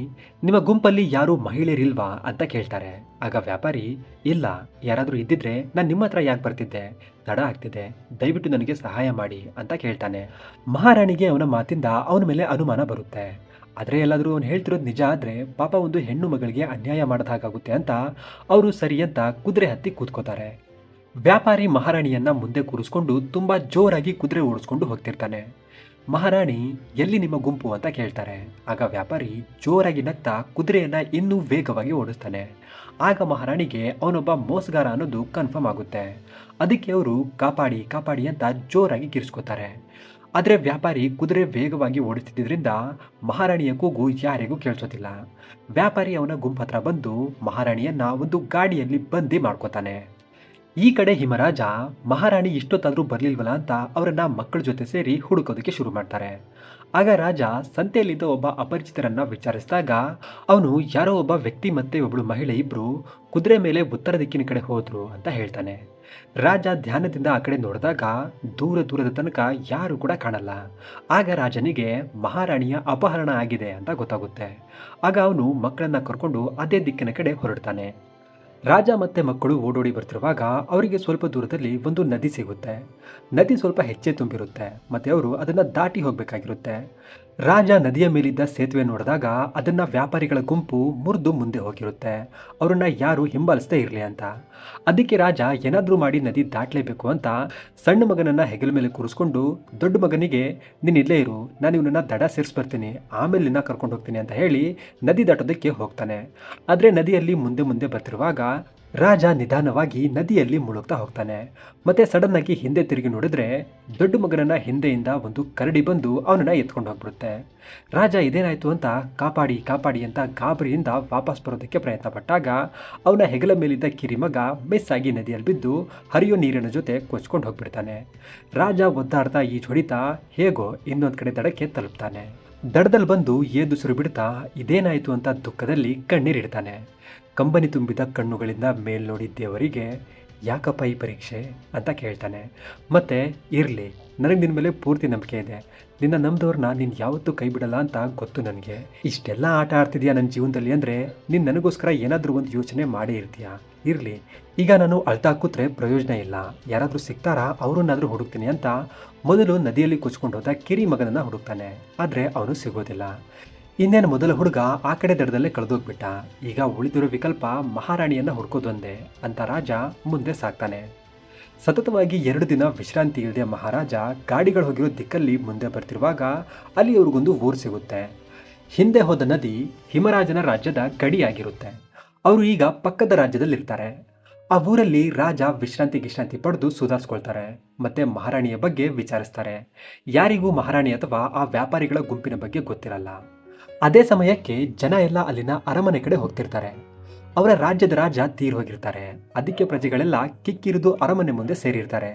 ನಿಮ್ಮ ಗುಂಪಲ್ಲಿ ಯಾರೂ ಮಹಿಳೆಯರಿಲ್ವಾ ಅಂತ ಕೇಳ್ತಾರೆ. ಆಗ ವ್ಯಾಪಾರಿ, ಇಲ್ಲ, ಯಾರಾದರೂ ಇದ್ದಿದ್ರೆ ನಾನು ನಿಮ್ಮ ಹತ್ರ ಯಾಕೆ ಬರ್ತಿದ್ದೆ, ತಡ ಆಗ್ತಿದೆ, ದಯವಿಟ್ಟು ನನಗೆ ಸಹಾಯ ಮಾಡಿ ಅಂತ ಕೇಳ್ತಾನೆ. ಮಹಾರಾಣಿಗೆ ಅವನ ಮಾತಿಂದ ಅವನ ಮೇಲೆ ಅನುಮಾನ ಬರುತ್ತೆ. ಆದರೆ ಎಲ್ಲಾದರೂ ಅವನು ಹೇಳ್ತಿರೋದು ನಿಜ ಆದರೆ ಪಾಪ ಒಂದು ಹೆಣ್ಣು ಮಗಳಿಗೆ ಅನ್ಯಾಯ ಮಾಡಿದ ಹಾಗಾಗುತ್ತೆ ಅಂತ ಅವರು ಸರಿ ಅಂತ ಕುದುರೆ ಹತ್ತಿ ಕೂತ್ಕೋತಾರೆ. ವ್ಯಾಪಾರಿ ಮಹಾರಾಣಿಯನ್ನ ಮುಂದೆ ಕೂರಿಸ್ಕೊಂಡು ತುಂಬಾ ಜೋರಾಗಿ ಕುದುರೆ ಓಡಿಸ್ಕೊಂಡು ಹೋಗ್ತಿರ್ತಾನೆ. ಮಹಾರಾಣಿ, ಎಲ್ಲಿ ನಿಮ್ಮ ಗುಂಪು ಅಂತ ಕೇಳ್ತಾರೆ. ಆಗ ವ್ಯಾಪಾರಿ ಜೋರಾಗಿ ನಗ್ತಾ ಕುದುರೆಯನ್ನ ಇನ್ನೂ ವೇಗವಾಗಿ ಓಡಿಸ್ತಾನೆ. ಆಗ ಮಹಾರಾಣಿಗೆ ಅವನೊಬ್ಬ ಮೋಸಗಾರ ಅನ್ನೋದು ಕನ್ಫರ್ಮ್ ಆಗುತ್ತೆ. ಅದಕ್ಕೆ ಅವರು ಕಾಪಾಡಿ ಕಾಪಾಡಿ ಅಂತ ಜೋರಾಗಿ ಕಿರ್ಸ್ಕೋತಾರೆ. ಆದರೆ ವ್ಯಾಪಾರಿ ಕುದುರೆ ವೇಗವಾಗಿ ಓಡಿಸ್ತಿದ್ದರಿಂದ ಮಹಾರಾಣಿಯ ಕೂಗು ಯಾರಿಗೂ ಕೇಳಿಸೋದಿಲ್ಲ. ವ್ಯಾಪಾರಿ ಅವನ ಗುಂಪು ಹತ್ರ ಬಂದು ಮಹಾರಾಣಿಯನ್ನ ಒಂದು ಗಾಡಿಯಲ್ಲಿ ಬಂದಿ ಮಾಡ್ಕೋತಾನೆ. ಈ ಕಡೆ ಹಿಮರಾಜ ಮಹಾರಾಣಿ ಇಷ್ಟೊತ್ತಾದ್ರೂ ಬರ್ಲಿಲ್ವಲ್ಲ ಅಂತ ಅವರನ್ನ ಮಕ್ಕಳ ಜೊತೆ ಸೇರಿ ಹುಡುಕೋದಕ್ಕೆ ಶುರು ಮಾಡ್ತಾರೆ. ಆಗ ರಾಜ ಸಂತೆಯಲ್ಲಿದ್ದ ಒಬ್ಬ ಅಪರಿಚಿತರನ್ನ ವಿಚಾರಿಸಿದಾಗ ಅವನು ಯಾರೋ ಒಬ್ಬ ವ್ಯಕ್ತಿ ಮತ್ತೆ ಒಬ್ಳು ಮಹಿಳೆ ಇಬ್ರು ಕುದುರೆ ಮೇಲೆ ಉತ್ತರ ದಿಕ್ಕಿನ ಕಡೆ ಹೋದ್ರು ಅಂತ ಹೇಳ್ತಾನೆ. ರಾಜ ಧ್ಯಾನದಿಂದ ಆ ಕಡೆ ನೋಡಿದಾಗ ದೂರ ದೂರದ ತನಕ ಯಾರು ಕೂಡ ಕಾಣಲ್ಲ. ಆಗ ರಾಜನಿಗೆ ಮಹಾರಾಣಿಯ ಅಪಹರಣ ಆಗಿದೆ ಅಂತ ಗೊತ್ತಾಗುತ್ತೆ. ಆಗ ಅವನು ಮಕ್ಕಳನ್ನ ಕರ್ಕೊಂಡು ಅದೇ ದಿಕ್ಕಿನ ಕಡೆ ಹೊರಡ್ತಾನೆ. ರಾಜ ಮತ್ತೆ ಮಕ್ಕಳು ಓಡೋಡಿ ಬರ್ತಿರುವಾಗ ಅವರಿಗೆ ಸ್ವಲ್ಪ ದೂರದಲ್ಲಿ ಒಂದು ನದಿ ಸಿಗುತ್ತೆ. ನದಿ ಸ್ವಲ್ಪ ಹೆಚ್ಚೆ ತುಂಬಿರುತ್ತೆ ಮತ್ತೆ ಅವರು ಅದನ್ನ ದಾಟಿ ಹೋಗ್ಬೇಕಾಗಿರುತ್ತೆ. ರಾಜ ನದಿಯ ಮೇಲಿದ್ದ ಸೇತುವೆ ನೋಡಿದಾಗ ಅದನ್ನ ವ್ಯಾಪಾರಿಗಳ ಗುಂಪು ಮುರಿದು ಮುಂದೆ ಹೋಗಿರುತ್ತೆ, ಅವ್ರನ್ನ ಯಾರು ಹಿಂಬಾಲಿಸದೇ ಇರಲಿ ಅಂತ. ಅದಕ್ಕೆ ರಾಜ ಏನಾದ್ರೂ ಮಾಡಿ ನದಿ ದಾಟಲೇಬೇಕು ಅಂತ ಸಣ್ಣ ಮಗನನ್ನ ಹೆಗಲ ಮೇಲೆ ಕೂರಿಸ್ಕೊಂಡು ದೊಡ್ಡ ಮಗನಿಗೆ, ನೀನ್ ಇಲ್ಲೇ ಇರು, ನಾನು ಇವನನ್ನ ದಡ ಸೇರಿಸ್ಬರ್ತೀನಿ, ಆಮೇಲೆ ನಿನ್ನ ಕರ್ಕೊಂಡು ಹೋಗ್ತೀನಿ ಅಂತ ಹೇಳಿ ನದಿ ದಾಟೋದಕ್ಕೆ ಹೋಗ್ತಾನೆ. ಆದ್ರೆ ನದಿಯಲ್ಲಿ ಮುಂದೆ ಮುಂದೆ ಬರ್ತಿರುವಾಗ ರಾಜ ನಿಧಾನವಾಗಿ ನದಿಯಲ್ಲಿ ಮುಳುಗ್ತಾ ಹೋಗ್ತಾನೆ. ಮತ್ತೆ ಸಡನ್ ಆಗಿ ಹಿಂದೆ ತಿರುಗಿ ನೋಡಿದ್ರೆ ದೊಡ್ಡ ಮಗನನ್ನ ಹಿಂದೆಯಿಂದ ಒಂದು ಕರಡಿ ಬಂದು ಅವನನ್ನ ಎತ್ಕೊಂಡು ಹೋಗ್ಬಿಡುತ್ತೆ. ರಾಜ ಇದೇನಾಯ್ತು ಅಂತ ಕಾಪಾಡಿ ಕಾಪಾಡಿ ಅಂತ ಗಾಬರಿಯಿಂದ ವಾಪಸ್ ಬರೋದಕ್ಕೆ ಪ್ರಯತ್ನ ಪಟ್ಟಾಗ ಅವನ ಹೆಗಲ ಮೇಲಿದ್ದ ಕಿರಿಮಗ ಮಿಸ್ ಆಗಿ ನದಿಯಲ್ಲಿ ಬಿದ್ದು ಹರಿಯೋ ನೀರಿನ ಜೊತೆ ಕೊಚ್ಕೊಂಡು ಹೋಗ್ಬಿಡ್ತಾನೆ. ರಾಜ ಒದ್ದಾಡ್ತಾ ಈಜು ಹೊಡಿತಾ ಹೇಗೋ ಇನ್ನೊಂದು ಕಡೆ ದಡಕ್ಕೆ ತಲುಪ್ತಾನೆ. ದಡದಲ್ಲಿ ಬಂದು ಏದುಸಿರು ಬಿಡ್ತಾ ಇದೇನಾಯ್ತು ಅಂತ ದುಃಖದಲ್ಲಿ ಕಣ್ಣೀರಿಡ್ತಾನೆ. ಕಂಬನಿ ತುಂಬಿದ ಕಣ್ಣುಗಳಿಂದ ಮೇಲ್ ನೋಡಿ ದೇವರಿಗೆ, ಯಾಕಪ್ಪ ಈ ಪರೀಕ್ಷೆ ಅಂತ ಕೇಳ್ತಾನೆ. ಮತ್ತೆ ಇರಲಿ, ನನಗೆ ನಿನ್ನ ಮೇಲೆ ಪೂರ್ತಿ ನಂಬಿಕೆ ಇದೆ, ನಿನ್ನ ನಂಬಿದವ್ರನ್ನ ನೀನು ಯಾವತ್ತೂ ಕೈ ಬಿಡಲ್ಲ ಅಂತ ಗೊತ್ತು ನನಗೆ. ಇಷ್ಟೆಲ್ಲ ಆಟ ಆಡ್ತಿದ್ಯಾ ನನ್ನ ಜೀವನದಲ್ಲಿ ಅಂದರೆ ನೀನು ನನಗೋಸ್ಕರ ಏನಾದರೂ ಒಂದು ಯೋಚನೆ ಮಾಡೇ ಇರ್ತೀಯ. ಇರಲಿ, ಈಗ ನಾನು ಅಳ್ತಾ ಕೂತ್ರೆ ಪ್ರಯೋಜನ ಇಲ್ಲ, ಯಾರಾದರೂ ಸಿಗ್ತಾರಾ ಅವರನ್ನಾದರೂ ಹುಡುಕ್ತೀನಿ ಅಂತ ಮೊದಲು ನದಿಯಲ್ಲಿ ಕೊಚ್ಕೊಂಡು ಹೋದ ಕಿರಿ ಮಗನನ್ನು ಹುಡುಕ್ತಾನೆ. ಆದರೆ ಅವನು ಸಿಗೋದಿಲ್ಲ. ಇನ್ನೇನು ಮೊದಲ ಹುಡುಗ ಆ ಕಡೆ ದಡದಲ್ಲೇ ಕಳೆದೋಗ್ಬಿಟ್ಟ. ಈಗ ಉಳಿದಿರೋ ವಿಕಲ್ಪ ಮಹಾರಾಣಿಯನ್ನ ಹುಡ್ಕೋದೊಂದೇ ಅಂತ ರಾಜ ಮುಂದೆ ಸಾಕ್ತಾನೆ. ಸತತವಾಗಿ 2 ದಿನ ವಿಶ್ರಾಂತಿ ಇಲ್ಲದೆ ಮಹಾರಾಜ ಗಾಡಿಗಳು ಹೋಗಿರೋ ದಿಕ್ಕಲ್ಲಿ ಮುಂದೆ ಬರ್ತಿರುವಾಗ ಅಲ್ಲಿ ಅವ್ರಿಗೊಂದು ಊರು ಸಿಗುತ್ತೆ. ಹಿಂದೆ ಹೋದ ನದಿ ಹಿಮರಾಜನ ರಾಜ್ಯದ ಗಡಿಯಾಗಿರುತ್ತೆ. ಅವರು ಈಗ ಪಕ್ಕದ ರಾಜ್ಯದಲ್ಲಿರ್ತಾರೆ. ಆ ಊರಲ್ಲಿ ರಾಜ ವಿಶ್ರಾಂತಿ ಪಡೆದು ಸುಧಾರಿಸ್ಕೊಳ್ತಾರೆ. ಮತ್ತೆ ಮಹಾರಾಣಿಯ ಬಗ್ಗೆ ವಿಚಾರಿಸ್ತಾರೆ. ಯಾರಿಗೂ ಮಹಾರಾಣಿ ಅಥವಾ ಆ ವ್ಯಾಪಾರಿಗಳ ಗುಂಪಿನ ಬಗ್ಗೆ ಗೊತ್ತಿರಲ್ಲ. ಅದೇ ಸಮಯಕ್ಕೆ ಜನ ಎಲ್ಲ ಅಲ್ಲಿನ ಅರಮನೆ ಕಡೆ ಹೋಗ್ತಿರ್ತಾರೆ. ಅವರ ರಾಜ್ಯದ ರಾಜ ತೀರ್ ಹೋಗಿರ್ತಾರೆ. ಅದಕ್ಕೆ ಪ್ರಜೆಗಳೆಲ್ಲ ಕಿಕ್ಕಿರಿದು ಅರಮನೆ ಮುಂದೆ ಸೇರಿರ್ತಾರೆ.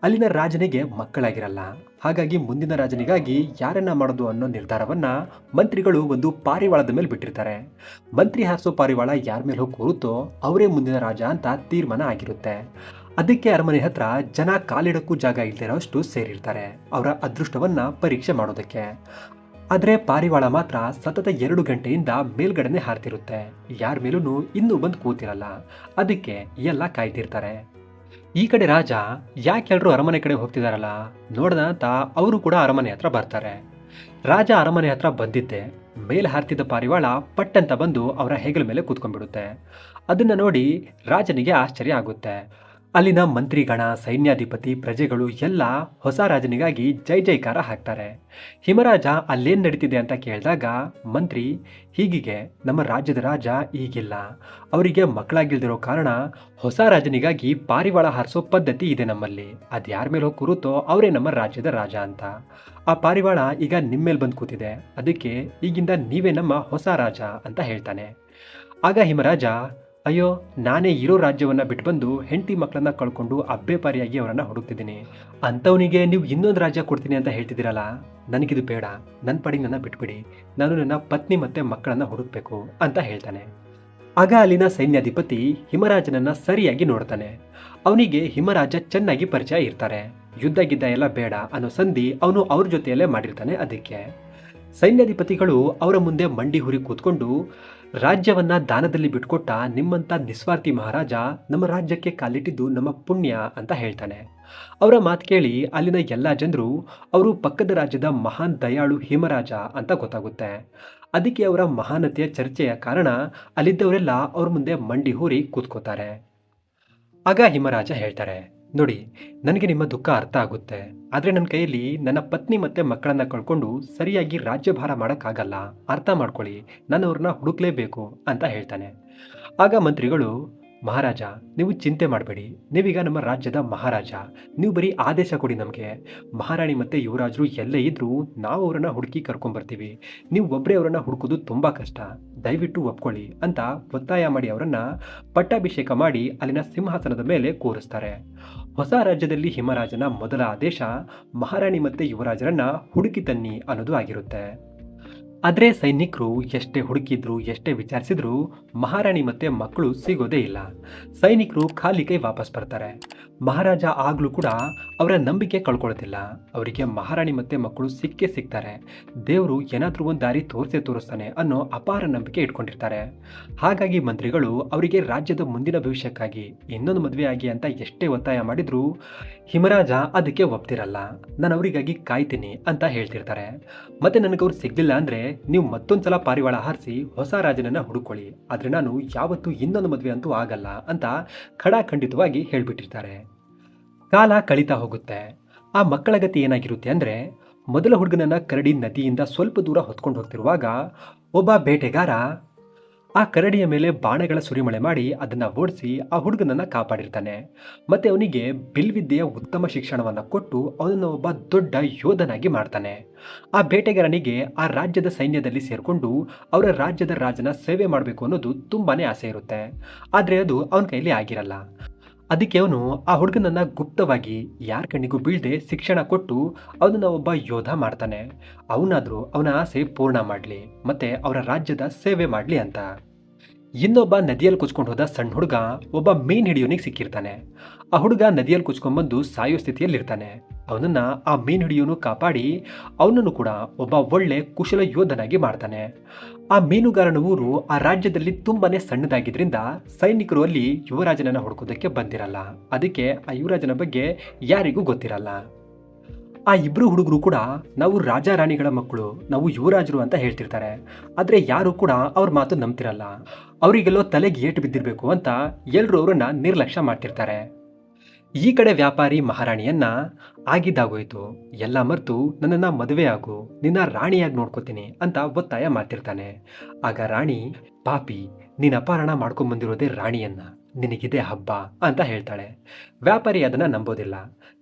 ಅಲ್ಲಿನ ರಾಜನಿಗೆ ಮಕ್ಕಳಾಗಿರಲ್ಲ. ಹಾಗಾಗಿ ಮುಂದಿನ ರಾಜನಿಗಾಗಿ ಯಾರನ್ನ ಮಾಡೋದು ಅನ್ನೋ ನಿರ್ಧಾರವನ್ನ ಮಂತ್ರಿಗಳು ಒಂದು ಪಾರಿವಾಳದ ಮೇಲೆ ಬಿಟ್ಟಿರ್ತಾರೆ. ಮಂತ್ರಿ ಹಾರಿಸೋ ಪಾರಿವಾಳ ಯಾರ ಮೇಲೆ ಹೋಗಿ ಕೂರುತ್ತೋ ಅವರೇ ಮುಂದಿನ ರಾಜ ಅಂತ ತೀರ್ಮಾನ ಆಗಿರುತ್ತೆ. ಅದಕ್ಕೆ ಅರಮನೆ ಹತ್ರ ಜನ ಕಾಲಿಡಕ್ಕೂ ಜಾಗ ಇಲ್ದಿರೋಷ್ಟು ಸೇರಿರ್ತಾರೆ ಅವರ ಅದೃಷ್ಟವನ್ನ ಪರೀಕ್ಷೆ ಮಾಡೋದಕ್ಕೆ. ಆದ್ರೆ ಪಾರಿವಾಳ ಮಾತ್ರ ಸತತ 2 ಗಂಟೆಯಿಂದ ಮೇಲ್ಗಡೆನೆ ಹಾರ್ತಿರುತ್ತೆ. ಯಾರ ಮೇಲೂ ಇನ್ನೂ ಬಂದು ಕೂತಿರಲ್ಲ. ಅದಕ್ಕೆ ಎಲ್ಲ ಕಾಯ್ತಿರ್ತಾರೆ. ಈ ಕಡೆ ರಾಜ ಯಾಕೆಲ್ರೂ ಅರಮನೆ ಕಡೆ ಹೋಗ್ತಿದಾರಲ್ಲ ನೋಡದ ಅಂತ ಅವರು ಕೂಡ ಅರಮನೆ ಹತ್ರ ಬರ್ತಾರೆ. ರಾಜ ಅರಮನೆ ಹತ್ರ ಬಂದಿದ್ದೆ ಮೇಲೆ ಹಾರ್ತಿದ್ದ ಪಾರಿವಾಳ ಪಟ್ಟಂತ ಬಂದು ಅವರ ಹೆಗಲ ಮೇಲೆ ಕೂತ್ಕೊಂಡ್ಬಿಡುತ್ತೆ. ಅದನ್ನ ನೋಡಿ ರಾಜನಿಗೆ ಆಶ್ಚರ್ಯ ಆಗುತ್ತೆ. ಅಲ್ಲಿನ ಮಂತ್ರಿಗಣ, ಸೈನ್ಯಾಧಿಪತಿ, ಪ್ರಜೆಗಳು ಎಲ್ಲ ಹೊಸ ರಾಜನಿಗಾಗಿ ಜೈ ಜೈಕಾರ ಹಾಕ್ತಾರೆ. ಹಿಮರಾಜ ಅಲ್ಲೇನ್ ನಡೀತಿದೆ ಅಂತ ಕೇಳಿದಾಗ ಮಂತ್ರಿ, ಹೀಗಿಗೆ ನಮ್ಮ ರಾಜ್ಯದ ರಾಜ ಈಗಿಲ್ಲ, ಅವರಿಗೆ ಮಕ್ಕಳಾಗಿಲ್ದಿರೋ ಕಾರಣ ಹೊಸ ರಾಜನಿಗಾಗಿ ಪಾರಿವಾಳ ಹಾರಿಸೋ ಪದ್ಧತಿ ಇದೆ ನಮ್ಮಲ್ಲಿ. ಅದು ಯಾರ ಮೇಲೆ ಹೋಗಿ ಕೂರುತ್ತೋ ಅವರೇ ನಮ್ಮ ರಾಜ್ಯದ ರಾಜ ಅಂತ. ಆ ಪಾರಿವಾಳ ಈಗ ನಿಮ್ಮ ಮೇಲೆ ಬಂದು ಕೂತಿದೆ, ಅದಕ್ಕೆ ಈಗಿಂದ ನೀವೇ ನಮ್ಮ ಹೊಸ ರಾಜ ಅಂತ ಹೇಳ್ತಾನೆ. ಆಗ ಹಿಮರಾಜ, ಅಯ್ಯೋ, ನಾನೇ ಇರೋ ರಾಜ್ಯವನ್ನ ಬಿಟ್ಟು ಬಂದು ಹೆಂಡತಿ ಮಕ್ಕಳನ್ನ ಕಳ್ಕೊಂಡು ಅಬ್ಬೆಪಾರಿಯಾಗಿ ಅವರನ್ನ ಹುಡುಕ್ತಿದ್ದೀನಿ. ಅಂಥವನಿಗೆ ನೀವು ಇನ್ನೊಂದು ರಾಜ್ಯ ಕೊಡ್ತೀನಿ ಅಂತ ಹೇಳ್ತಿದ್ದೀರಲ್ಲ, ನನಗಿದು ಬೇಡ, ನನ್ನ ಪಾಡಿಗೆ ನನ್ನ ಬಿಟ್ಬಿಡಿ, ನಾನು ನನ್ನ ಪತ್ನಿ ಮತ್ತೆ ಮಕ್ಕಳನ್ನ ಹುಡುಕ್ಬೇಕು ಅಂತ ಹೇಳ್ತಾನೆ. ಆಗ ಅಲ್ಲಿನ ಸೈನ್ಯಾಧಿಪತಿ ಹಿಮರಾಜನನ್ನ ಸರಿಯಾಗಿ ನೋಡ್ತಾನೆ. ಅವನಿಗೆ ಹಿಮರಾಜ ಚೆನ್ನಾಗಿ ಪರಿಚಯ ಇರ್ತಾರೆ. ಯುದ್ಧ ಗಿದ್ದ ಎಲ್ಲ ಬೇಡ ಅನ್ನೋ ಸಂಧಿ ಅವನು ಅವ್ರ ಜೊತೆಯಲ್ಲೇ ಮಾಡಿರ್ತಾನೆ. ಅದಕ್ಕೆ ಸೈನ್ಯಾಧಿಪತಿಗಳು ಅವರ ಮುಂದೆ ಮಂಡಿ ಹುರಿ ಕೂತ್ಕೊಂಡು, ರಾಜ್ಯವನ್ನ ದಾನದಲ್ಲಿ ಬಿಟ್ಕೊಟ್ಟ ನಿಮ್ಮಂತ ನಿಸ್ವಾರ್ಥಿ ಮಹಾರಾಜ ನಮ್ಮ ರಾಜ್ಯಕ್ಕೆ ಕಾಲಿಟ್ಟಿದ್ದು ನಮ್ಮ ಪುಣ್ಯ ಅಂತ ಹೇಳ್ತಾನೆ. ಅವರ ಮಾತು ಕೇಳಿ ಅಲ್ಲಿನ ಎಲ್ಲ ಜನರು ಅವರು ಪಕ್ಕದ ರಾಜ್ಯದ ಮಹಾನ್ ದಯಾಳು ಹಿಮರಾಜ ಅಂತ ಗೊತ್ತಾಗುತ್ತೆ. ಅದಕ್ಕೆ ಅವರ ಮಹಾನತೆಯ ಚರ್ಚೆಯ ಕಾರಣ ಅಲ್ಲಿದ್ದವರೆಲ್ಲ ಅವ್ರ ಮುಂದೆ ಮಂಡಿ ಹೂರಿ ಕೂತ್ಕೋತಾರೆ. ಆಗ ಹಿಮರಾಜ ಹೇಳ್ತಾರೆ, ನೋಡಿ, ನನಗೆ ನಿಮ್ಮ ದುಃಖ ಅರ್ಥ ಆಗುತ್ತೆ. ಆದರೆ ನನ್ನ ಕೈಯಲ್ಲಿ ನನ್ನ ಪತ್ನಿ ಮತ್ತೆ ಮಕ್ಕಳನ್ನ ಕಳ್ಕೊಂಡು ಸರಿಯಾಗಿ ರಾಜ್ಯಭಾರ ಮಾಡೋಕ್ಕಾಗಲ್ಲ, ಅರ್ಥ ಮಾಡ್ಕೊಳ್ಳಿ, ನಾನು ಅವ್ರನ್ನ ಹುಡುಕ್ಲೇಬೇಕು ಅಂತ ಹೇಳ್ತಾನೆ. ಆಗ ಮಂತ್ರಿಗಳು, ಮಹಾರಾಜ, ನೀವು ಚಿಂತೆ ಮಾಡಬೇಡಿ, ನೀವೀಗ ನಮ್ಮ ರಾಜ್ಯದ ಮಹಾರಾಜ, ನೀವು ಬರೀ ಆದೇಶ ಕೊಡಿ ನಮಗೆ. ಮಹಾರಾಣಿ ಮತ್ತೆ ಯುವರಾಜರು ಎಲ್ಲೇ ಇದ್ರೂ ನಾವು ಅವರನ್ನ ಹುಡುಕಿ ಕರ್ಕೊಂಡ್ಬರ್ತೀವಿ. ನೀವು ಒಬ್ಬರೇ ಅವರನ್ನ ಹುಡುಕೋದು ತುಂಬ ಕಷ್ಟ, ದಯವಿಟ್ಟು ಒಪ್ಕೊಳ್ಳಿ ಅಂತ ಒತ್ತಾಯ ಮಾಡಿ ಅವರನ್ನ ಪಟ್ಟಾಭಿಷೇಕ ಮಾಡಿ ಅಲ್ಲಿನ ಸಿಂಹಾಸನದ ಮೇಲೆ ಕೂರಿಸ್ತಾರೆ. ಹೊಸ ರಾಜ್ಯದಲ್ಲಿ ಹಿಮರಾಜನ ಮೊದಲ ಆದೇಶ ಮಹಾರಾಣಿ ಮತ್ತೆ ಯುವರಾಜರನ್ನ ಹುಡುಕಿ ತನ್ನಿ ಅನ್ನೋದು ಆಗಿರುತ್ತೆ. ಆದರೆ ಸೈನಿಕರು ಎಷ್ಟೇ ಹುಡುಕಿದ್ರು, ಎಷ್ಟೇ ವಿಚಾರಿಸಿದ್ರು ಮಹಾರಾಣಿ ಮತ್ತೆ ಮಕ್ಕಳು ಸಿಗೋದೇ ಇಲ್ಲ. ಸೈನಿಕರು ಖಾಲಿ ಕೈ ವಾಪಸ್ ಬರ್ತಾರೆ. ಮಹಾರಾಜ ಆಗ್ಲೂ ಕೂಡ ಅವರ ನಂಬಿಕೆ ಕಳ್ಕೊಳ್ಳೋದಿಲ್ಲ. ಅವರಿಗೆ ಮಹಾರಾಣಿ ಮತ್ತೆ ಮಕ್ಕಳು ಸಿಕ್ಕೇ ಸಿಗ್ತಾರೆ. ದೇವರು ಏನಾದ್ರೂ ಒಂದು ದಾರಿ ತೋರಿಸ್ತಾನೆ ಅನ್ನೋ ಅಪಾರ ನಂಬಿಕೆ ಇಟ್ಕೊಂಡಿರ್ತಾರೆ. ಹಾಗಾಗಿ ಮಂತ್ರಿಗಳು ಅವರಿಗೆ ರಾಜ್ಯದ ಮುಂದಿನ ಭವಿಷ್ಯಕ್ಕಾಗಿ ಇನ್ನೊಂದು ಮದುವೆ ಆಗಿ ಅಂತ ಎಷ್ಟೇ ಒತ್ತಾಯ ಮಾಡಿದ್ರು ಹಿಮರಾಜ ಅದಕ್ಕೆ ಒಪ್ತಿರಲ್ಲ. ನಾನು ಅವರಿಗಾಗಿ ಕಾಯ್ತೀನಿ ಅಂತ ಹೇಳ್ತಿರ್ತಾರೆ. ಮತ್ತೆ ನನಗವ್ರು ಸಿಗ್ಲಿಲ್ಲ ಅಂದ್ರೆ ನೀವು ಮತ್ತೊಂದ್ಸಲ ಪಾರಿವಾಳ ಹಾರಿಸಿ ಹೊಸ ರಾಜನನ್ನ ಹುಡುಕೊಳ್ಳಿ, ಆದ್ರೆ ನಾನು ಯಾವತ್ತೂ ಇನ್ನೊಂದು ಮದುವೆ ಅಂತೂ ಆಗಲ್ಲ ಅಂತ ಖಡಾಖಂಡಿತವಾಗಿ ಹೇಳ್ಬಿಟ್ಟಿರ್ತಾರೆ. ಕಾಲ ಕಳೀತಾ ಹೋಗುತ್ತೆ. ಆ ಮಕ್ಕಳ ಗತಿ ಏನಾಗಿರುತ್ತೆ ಅಂದ್ರೆ, ಮೊದಲ ಹುಡುಗನನ್ನ ಕರಡಿ ನದಿಯಿಂದ ಸ್ವಲ್ಪ ದೂರ ಹೊತ್ಕೊಂಡು ಹೋಗ್ತಿರುವಾಗ ಒಬ್ಬ ಬೇಟೆಗಾರ ಆ ಕರಡಿಯ ಮೇಲೆ ಬಾಣಗಳ ಸುರಿಮಳೆ ಮಾಡಿ ಅದನ್ನ ಓಡಿಸಿ ಆ ಹುಡುಗನನ್ನ ಕಾಪಾಡಿರ್ತಾನೆ. ಮತ್ತೆ ಅವನಿಗೆ ಬಿಲ್ವಿದ್ಯೆಯ ಉತ್ತಮ ಶಿಕ್ಷಣವನ್ನ ಕೊಟ್ಟು ಅವನನ್ನು ಒಬ್ಬ ದೊಡ್ಡ ಯೋಧನಾಗಿ ಮಾಡ್ತಾನೆ. ಆ ಬೇಟೆಗಾರನಿಗೆ ಆ ರಾಜ್ಯದ ಸೈನ್ಯದಲ್ಲಿ ಸೇರ್ಕೊಂಡು ಅವರ ರಾಜ್ಯದ ರಾಜನ ಸೇವೆ ಮಾಡಬೇಕು ಅನ್ನೋದು ತುಂಬಾನೇ ಆಸೆ ಇರುತ್ತೆ. ಆದ್ರೆ ಅದು ಅವನ ಕೈಲಿ ಆಗಿರಲ್ಲ. ಅದಕ್ಕೆ ಅವನು ಆ ಹುಡುಗನನ್ನ ಗುಪ್ತವಾಗಿ ಯಾರ ಕಣ್ಣಿಗೂ ಬೀಳದೆ ಶಿಕ್ಷಣ ಕೊಟ್ಟು ಅವನನ್ನ ಒಬ್ಬ ಯೋಧ ಮಾಡ್ತಾನೆ. ಅವನಾದ್ರೂ ಅವನ ಆಸೆ ಪೂರ್ಣ ಮಾಡಲಿ ಮತ್ತೆ ಅವರ ರಾಜ್ಯದ ಸೇವೆ ಮಾಡಲಿ ಅಂತ. ಇನ್ನೊಬ್ಬ ನದಿಯಲ್ಲಿ ಕುಚ್ಕೊಂಡು ಹೋದ ಸಣ್ಣ ಹುಡುಗ ಒಬ್ಬ ಮೀನ್ ಹಿಡಿಯೋನಿಗೆ ಸಿಕ್ಕಿರ್ತಾನೆ. ಆ ಹುಡುಗ ನದಿಯಲ್ಲಿ ಕುಚ್ಕೊಂಡ್ಬಂದು ಸಾಯೋ ಸ್ಥಿತಿಯಲ್ಲಿರ್ತಾನೆ. ಅವನನ್ನ ಆ ಮೀನ್ ಹಿಡಿಯೋನು ಕಾಪಾಡಿ ಅವನನ್ನು ಕೂಡ ಒಬ್ಬ ಒಳ್ಳೆ ಕುಶಲ ಯೋಧನಾಗಿ ಮಾಡ್ತಾನೆ. ಆ ಮೀನುಗಾರನ ಊರು ಆ ರಾಜ್ಯದಲ್ಲಿ ತುಂಬಾನೇ ಸಣ್ಣದಾಗಿದ್ರಿಂದ ಸೈನಿಕರು ಅಲ್ಲಿ ಯುವರಾಜನನ್ನ ಹುಡುಕೋದಕ್ಕೆ ಬಂದಿರಲ್ಲ. ಅದಕ್ಕೆ ಆ ಯುವರಾಜನ ಬಗ್ಗೆ ಯಾರಿಗೂ ಗೊತ್ತಿರಲ್ಲ. ಆ ಇಬ್ರು ಹುಡುಗರು ಕೂಡ ನಾವು ರಾಜ ರಾಣಿಗಳ ಮಕ್ಕಳು, ನಾವು ಯುವರಾಜರು ಅಂತ ಹೇಳ್ತಿರ್ತಾರೆ. ಆದ್ರೆ ಯಾರು ಕೂಡ ಅವ್ರ ಮಾತು ನಂಬ್ತಿರಲ್ಲ. ಅವರಿಗೆಲ್ಲೋ ತಲೆಗೆ ಏಟು ಬಿದ್ದಿರ್ಬೇಕು ಅಂತ ಎಲ್ಲರೂ ಅವರನ್ನ ನಿರ್ಲಕ್ಷ್ಯ ಮಾಡ್ತಿರ್ತಾರೆ. ಈ ಕಡೆ ವ್ಯಾಪಾರಿ ಮಹಾರಾಣಿಯನ್ನ ಆಗಿದ್ದಾಗೋಯ್ತು, ಎಲ್ಲ ಮರ್ತು ನನ್ನನ್ನ ಮದುವೆ ಆಗು, ನಿನ್ನ ರಾಣಿಯಾಗಿ ನೋಡ್ಕೋತೀನಿ ಅಂತ ಒತ್ತಾಯ ಮಾಡ್ತಿರ್ತಾನೆ. ಆಗ ರಾಣಿ, ಪಾಪಿ, ನೀನ್ ಅಪಹರಣ ಮಾಡ್ಕೊಂಡ್ ಬಂದಿರೋದೇ ರಾಣಿಯನ್ನ, ನಿನಗಿದೆ ಹಬ್ಬ ಅಂತ ಹೇಳ್ತಾಳೆ. ವ್ಯಾಪಾರಿ ಅದನ್ನ ನಂಬೋದಿಲ್ಲ.